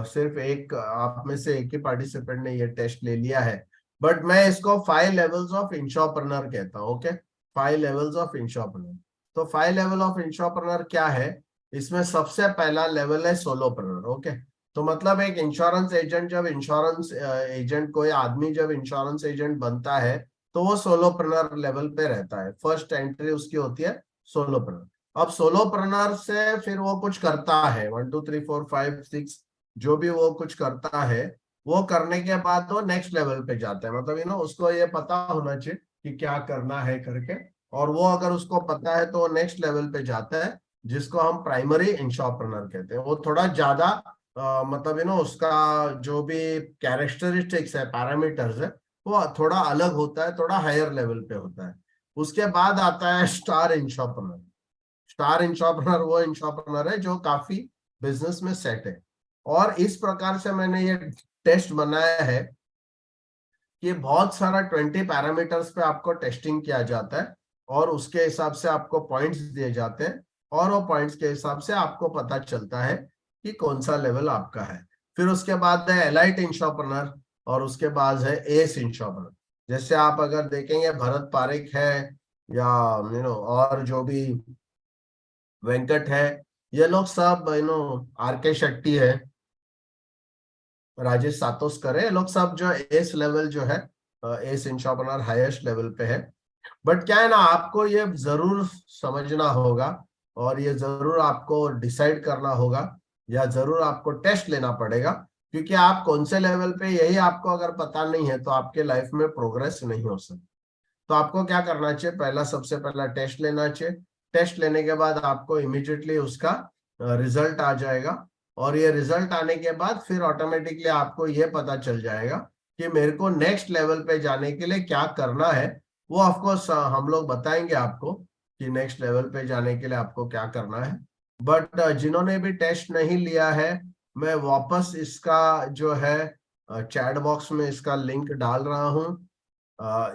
सिर्फ एक आप में से एक ही पार्टिसिपेंट ने ये टेस्ट ले लिया है, बट मैं इसको 5 लेवल्स ऑफ इंश्योरप्रेन्योर कहता हूँ। Okay, 5 levels of insurepreneur. तो 5 लेवल ऑफ इंश्योरप्रेन्योर क्या है? इसमें सबसे पहला लेवल है सोलोप्रेन्योर। ओके। तो मतलब एक इंश्योरेंस एजेंट, जब इंश्योरेंस एजेंट, कोई आदमी जब इंश्योरेंस एजेंट बनता है तो वो सोलोप्रेन्योर लेवल पे रहता है। फर्स्ट एंट्री उसकी होती है सोलोप्रेन्योर। अब सोलोप्रेन्योर से फिर वो कुछ करता है, 1 2 3 4 5 6, जो भी वो कुछ करता है, वो करने के बाद वो नेक्स्ट लेवल पे जाता है। मतलब उसको ये पता होना चाहिए कि क्या करना है करके, और वो अगर उसको पता है तो वो नेक्स्ट लेवल पे जाता है, जिसको हम प्राइमरी इंश्योरप्रेन्योर कहते हैं। वो थोड़ा ज्यादा मतलब उसका जो भी कैरेक्टरिस्टिक्स है, पैरामीटर्स है, वो थोड़ा अलग होता है, थोड़ा हायर लेवल पे होता है। उसके बाद आता है स्टार इंश्योरप्रेन्योर। स्टार इंश्योरप्रेन्योर वो इंश्योरप्रेन्योर है जो काफी बिजनेस में सेट है। और इस प्रकार से मैंने ये टेस्ट बनाया है कि बहुत सारा 20 पैरामीटर्स पे आपको टेस्टिंग किया जाता है, और उसके हिसाब से आपको पॉइंट्स दिए जाते हैं, और वो पॉइंट्स के हिसाब से आपको पता चलता है कि कौन सा लेवल आपका है। फिर उसके बाद है एलाइट इंश्योरप्रेन्योर, और उसके बाद है एस इंश्योरप्रेन्योर। जैसे आप अगर देखेंगे भरत पारेख है, या और जो भी वेंकट है, ये लोग सब RK शेट्टी है, राजेश सातोस्कर है, ये लोग सब जो एस लेवल जो है, एस इंश्योरप्रेन्योर हाईएस्ट लेवल पे है। बट क्या है ना, आपको ये जरूर समझना होगा, और ये जरूर आपको डिसाइड करना होगा, या जरूर आपको टेस्ट लेना पड़ेगा, क्योंकि आप कौन से लेवल पे, यही आपको अगर पता नहीं है तो आपके लाइफ में प्रोग्रेस नहीं हो सकती। तो आपको क्या करना चाहिए? पहला, सबसे पहला टेस्ट लेना चाहिए। टेस्ट लेने के बाद आपको इमीडिएटली उसका रिजल्ट आ जाएगा, और ये रिजल्ट आने के बाद फिर ऑटोमेटिकली आपको ये पता चल जाएगा कि मेरे को नेक्स्ट लेवल पे जाने के लिए क्या करना है। वो ऑफकोर्स हम लोग बताएंगे आपको कि नेक्स्ट लेवल पे जाने के लिए आपको क्या करना है। बट जिन्होंने भी टेस्ट नहीं लिया है, मैं वापस इसका जो है चैट बॉक्स में इसका लिंक डाल रहा हूँ।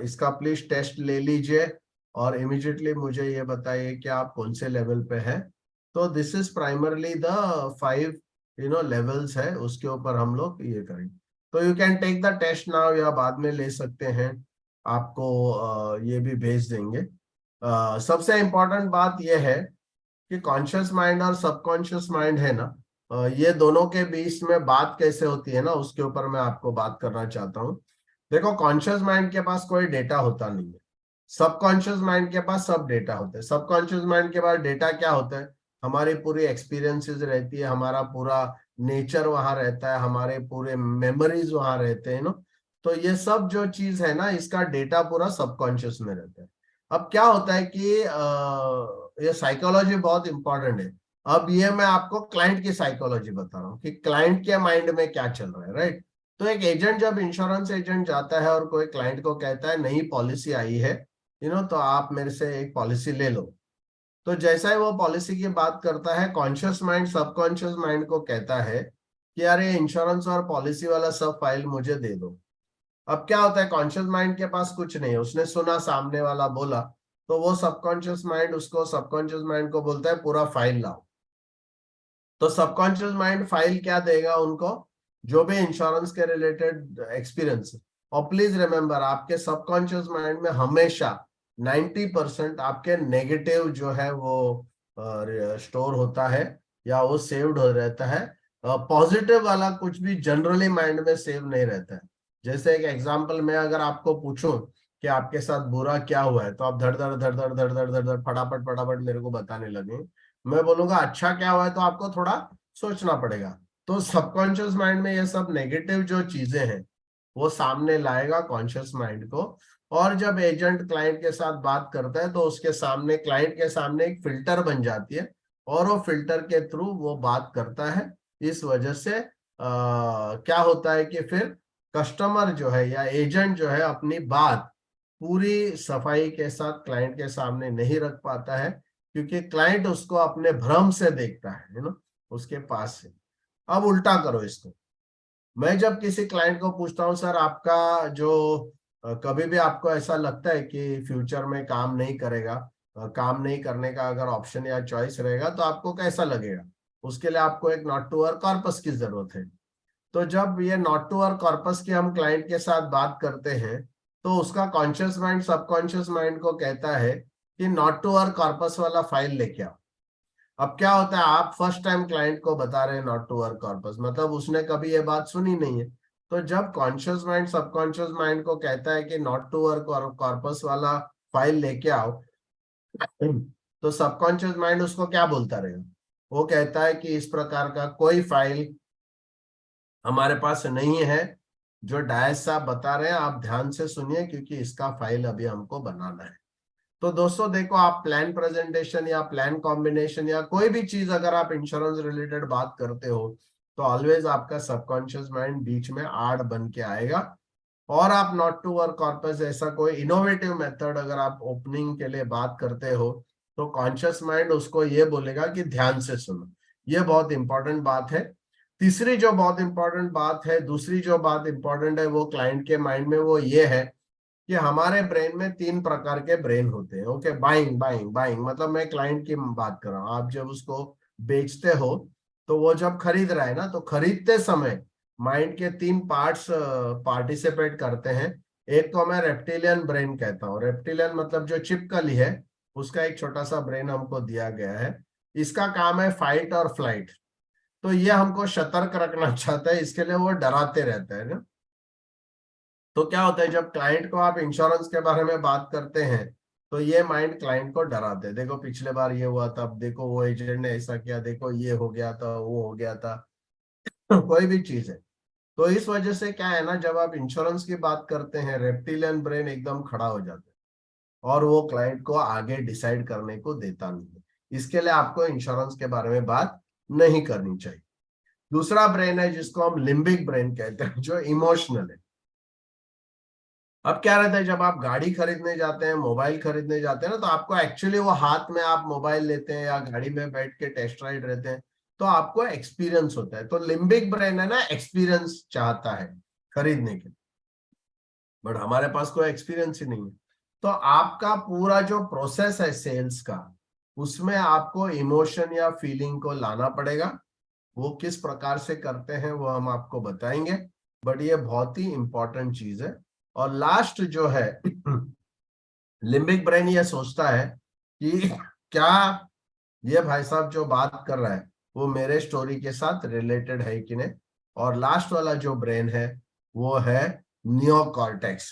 इसका प्लीज टेस्ट ले लीजिए, और इमीडिएटली मुझे ये बताइए कि आप कौन से लेवल पे हैं। तो this is primarily the 5 levels है, उसके ऊपर हम लोग ये करेंगे। तो you can take the test now, या बाद में ले सकते हैं, आपको ये भी भेज देंगे। सबसे इम्पोर्टेंट बात यह है कि कॉन्शियस माइंड और सबकॉन्शियस माइंड है ना, ये दोनों के बीच में बात कैसे होती है ना, उसके ऊपर मैं आपको बात करना चाहता हूँ। देखो, कॉन्शियस माइंड के पास कोई डेटा होता नहीं है, सबकॉन्शियस माइंड के पास सब डेटा होता है। सबकॉन्शियस माइंड के पास डेटा क्या होता है, हमारी पूरी एक्सपीरियंसेस रहती है, हमारा पूरा नेचर वहां रहता है, हमारे पूरे मेमोरीज वहां रहते हैं ना। तो ये सब जो चीज है ना, इसका डेटा पूरा सबकॉन्शियस में रहता है। अब क्या होता है कि ये साइकोलॉजी बहुत इंपॉर्टेंट है। अब ये मैं आपको क्लाइंट की साइकोलॉजी बता रहा हूँ कि क्लाइंट के माइंड में क्या चल रहा है, राइट। तो एक एजेंट, जब इंश्योरेंस एजेंट जाता है और कोई क्लाइंट को कहता है नई पॉलिसी आई है, तो आप मेरे से एक पॉलिसी ले लो। तो जैसा ही वो पॉलिसी की बात करता है, कॉन्शियस माइंड सबकॉन्शियस माइंड को कहता है कि यार ये इंश्योरेंस और पॉलिसी वाला सब फाइल मुझे दे दो। अब क्या होता है, कॉन्शियस माइंड के पास कुछ नहीं है, उसने सुना सामने वाला बोला, तो वो सबकॉन्शियस माइंड उसको, सबकॉन्शियस माइंड को बोलता है पूरा फाइल लाओ। तो सबकॉन्शियस माइंड फाइल क्या देगा उनको, जो भी इंश्योरेंस के रिलेटेड एक्सपीरियंस। और प्लीज रिमेंबर, आपके सबकॉन्शियस माइंड में हमेशा 90% आपके नेगेटिव जो है वो स्टोर होता है, या वो सेव्ड हो रहता है। पॉजिटिव वाला कुछ भी जनरली माइंड में सेव नहीं रहता है। जैसे एक एग्जांपल, मैं अगर आपको पूछूं कि आपके साथ बुरा क्या हुआ है, तो आप धड़ धड़ धड़ धड़ धड़ धड़ धड़ धड़ फटाफट फटाफट मेरे को बताने लगे। मैं बोलूंगा अच्छा क्या हुआ है, तो आपको थोड़ा सोचना पड़ेगा। तो सबकॉन्शियस माइंड में ये सब नेगेटिव जो चीजें हैं वो सामने लाएगा कॉन्शियस माइंड को। और जब एजेंट क्लाइंट के साथ बात करता है, तो उसके सामने, क्लाइंट के सामने एक फिल्टर बन जाती है, और वो फिल्टर के थ्रू वो बात करता है। इस वजह से क्या होता है कि फिर कस्टमर जो है या एजेंट जो है अपनी बात पूरी सफाई के साथ क्लाइंट के सामने नहीं रख पाता है, क्योंकि क्लाइंट उसको अपने भ्रम से देखता है ना, उसके पास से। अब उल्टा करो इसको, मैं जब किसी क्लाइंट को पूछता हूँ सर आपका जो कभी भी आपको ऐसा लगता है कि फ्यूचर में काम नहीं करेगा, काम नहीं करने का अगर ऑप्शन या चॉइस रहेगा, तो आपको कैसा लगेगा। उसके लिए आपको एक नॉट टू वर्क कॉर्पस की जरूरत है। तो जब ये नॉट टू वर्क कॉर्पस की हम क्लाइंट के साथ बात करते हैं, तो उसका कॉन्शियस माइंड सबकॉन्शियस माइंड को कहता है कि नॉट टू वर्क कॉर्पस वाला फाइल लेके आओ। अब क्या होता है, आप फर्स्ट टाइम क्लाइंट को बता रहे हैं नॉट टू वर्क कॉर्पस, मतलब उसने कभी ये बात सुनी नहीं है। तो जब कॉन्शियस माइंड सबकॉन्शियस माइंड को कहता है कि नॉट टू वर्क कॉर्पस वाला फाइल लेके आओ, तो सबकॉन्शियस माइंड उसको क्या बोलता रहेगा, वो कहता है कि इस प्रकार का कोई फाइल हमारे पास नहीं है। जो डायस साहब बता रहे हैं आप ध्यान से सुनिए, क्योंकि इसका फाइल अभी हमको बनाना है। तो दोस्तों देखो, आप प्लान प्रेजेंटेशन या प्लान कॉम्बिनेशन या कोई भी चीज अगर आप इंश्योरेंस रिलेटेड बात करते हो, तो ऑलवेज आपका सबकॉन्शियस माइंड बीच में आड़ बन के आएगा। और आप नॉट टू वर्क कॉर्पस जैसा कोई इनोवेटिव मेथड अगर आप ओपनिंग के लिए बात करते हो, तो कॉन्शियस माइंड उसको ये बोलेगा कि ध्यान से सुनो। ये बहुत इंपॉर्टेंट बात है। तीसरी जो बहुत इंपॉर्टेंट बात है, दूसरी जो बात इंपॉर्टेंट है वो क्लाइंट के माइंड में, वो ये है कि हमारे ब्रेन में 3 प्रकार के ब्रेन होते हैं। ओके, बाइंग बाइंग बाइंग मतलब मैं क्लाइंट की बात कर रहा हूँ। आप जब उसको बेचते हो, तो वो जब खरीद रहा है ना, तो खरीदते समय माइंड के 3 पार्ट्स पार्टिसिपेट करते हैं। एक को मैं रेप्टिलियन ब्रेन कहता हूँ। रेप्टिलियन मतलब जो चिपकली है, उसका एक छोटा सा ब्रेन हमको दिया गया है। इसका काम है फाइट और फ्लाइट। तो ये हमको सतर्क रखना चाहता है, इसके लिए वो डराते रहते हैं ना। तो क्या होता है, जब क्लाइंट को आप इंश्योरेंस के बारे में बात करते हैं, तो ये माइंड क्लाइंट को डराते हैं। देखो पिछले बार ये हुआ था, अब देखो वो एजेंट ने ऐसा किया, देखो ये हो गया था, वो हो गया था। कोई भी चीज है। तो इस वजह से क्या है ना, जब आप इंश्योरेंस की बात करते हैं, रेप्टिलियन ब्रेन एकदम खड़ा हो जाता है, और वो क्लाइंट को आगे डिसाइड करने को देता नहीं है। इसके लिए आपको इंश्योरेंस के बारे में बात नहीं करनी चाहिए। दूसरा ब्रेन है जिसको हम लिम्बिक ब्रेन कहते हैं, जो इमोशनल है। अब क्या रहता है, जब आप गाड़ी खरीदने जाते हैं, मोबाइल खरीदने जाते हैं ना, तो आपको एक्चुअली वो हाथ में आप मोबाइल लेते हैं या गाड़ी में बैठ के टेस्ट राइड रहते हैं, तो आपको एक्सपीरियंस होता है। तो लिम्बिक ब्रेन है ना, एक्सपीरियंस चाहता है खरीदने के, बट हमारे पास कोई एक्सपीरियंस ही नहीं है। तो आपका पूरा जो प्रोसेस है सेल्स का, उसमें आपको इमोशन या फीलिंग को लाना पड़ेगा। वो किस प्रकार से करते हैं वो हम आपको बताएंगे, बट ये बहुत ही इंपॉर्टेंट चीज है। और लास्ट जो है लिम्बिक ब्रेन ये सोचता है कि क्या ये भाई साहब जो बात कर रहा है वो मेरे स्टोरी के साथ रिलेटेड है कि नहीं। और लास्ट वाला जो ब्रेन है वो है नियोकॉर्टेक्स।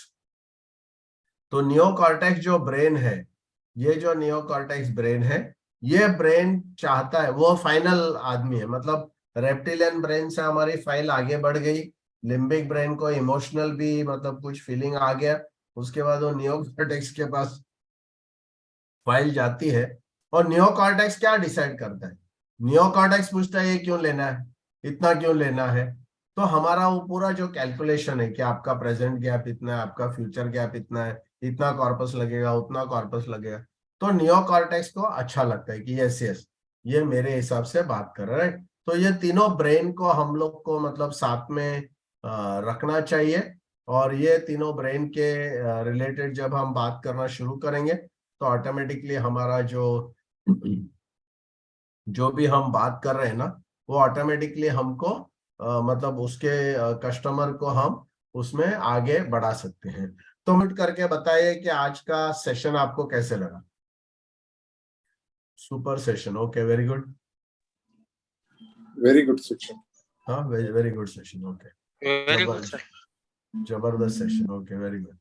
तो नियोकॉर्टेक्स जो ब्रेन है, ये जो नियोकॉर्टेक्स ब्रेन है, ये ब्रेन चाहता है, वो फाइनल आदमी है, मतलब रेप्टिलियन ब्रेन से हमारी फाइल आगे बढ़ गई, लिम्बिक ब्रेन को इमोशनल भी मतलब कुछ फीलिंग आ गया, उसके बाद वो नियोकॉर्टेक्स के पास फाइल जाती है। और नियोकॉर्टेक्स क्या डिसाइड करता है? नियोकॉर्टेक्स पूछता है ये क्यों लेना है, इतना क्यों लेना है। तो हमारा वो पूरा जो कैलकुलेशन है कि आपका प्रेजेंट गैप इतना है, आपका फ्यूचर गैप इतना है, इतना कॉर्पस लगेगा, उतना कॉर्पस लगेगा, तो नियोकॉर्टेक्स को अच्छा लगता है कि यस यस ये मेरे हिसाब से बात कर रहा है। तो ये तीनों ब्रेन को हम लोग को मतलब साथ में रखना चाहिए। और ये तीनों ब्रेन के रिलेटेड जब हम बात करना शुरू करेंगे तो ऑटोमेटिकली हमारा जो भी हम बात कर रहे हैं ना, वो ऑटोमेटिकली हमको मतलब उसके कस्टमर को हम उसमें आगे बढ़ा सकते हैं। तो मिट करके बताइए कि आज का सेशन आपको कैसे लगा। Super session, okay, very good. Very good section. हाँ, very very good session, okay, Very good, sir. जबरदस्त session, okay, very good,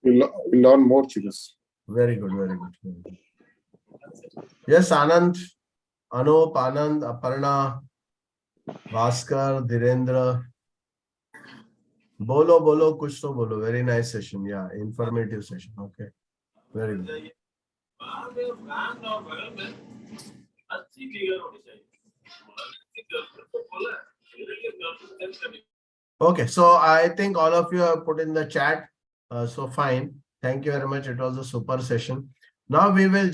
We'll learn more things. Very good, very good. Yes, Anand, Anup, Anand, Aparna, Bhaskar, Dhirendra, बोलो बोलो, कुछ तो बोलो। वेरी नाइस सेशन, या informative session, okay, very good. Okay, so I think all of you have put in the chat, so fine. Thank you very much. It was a super session. Now we will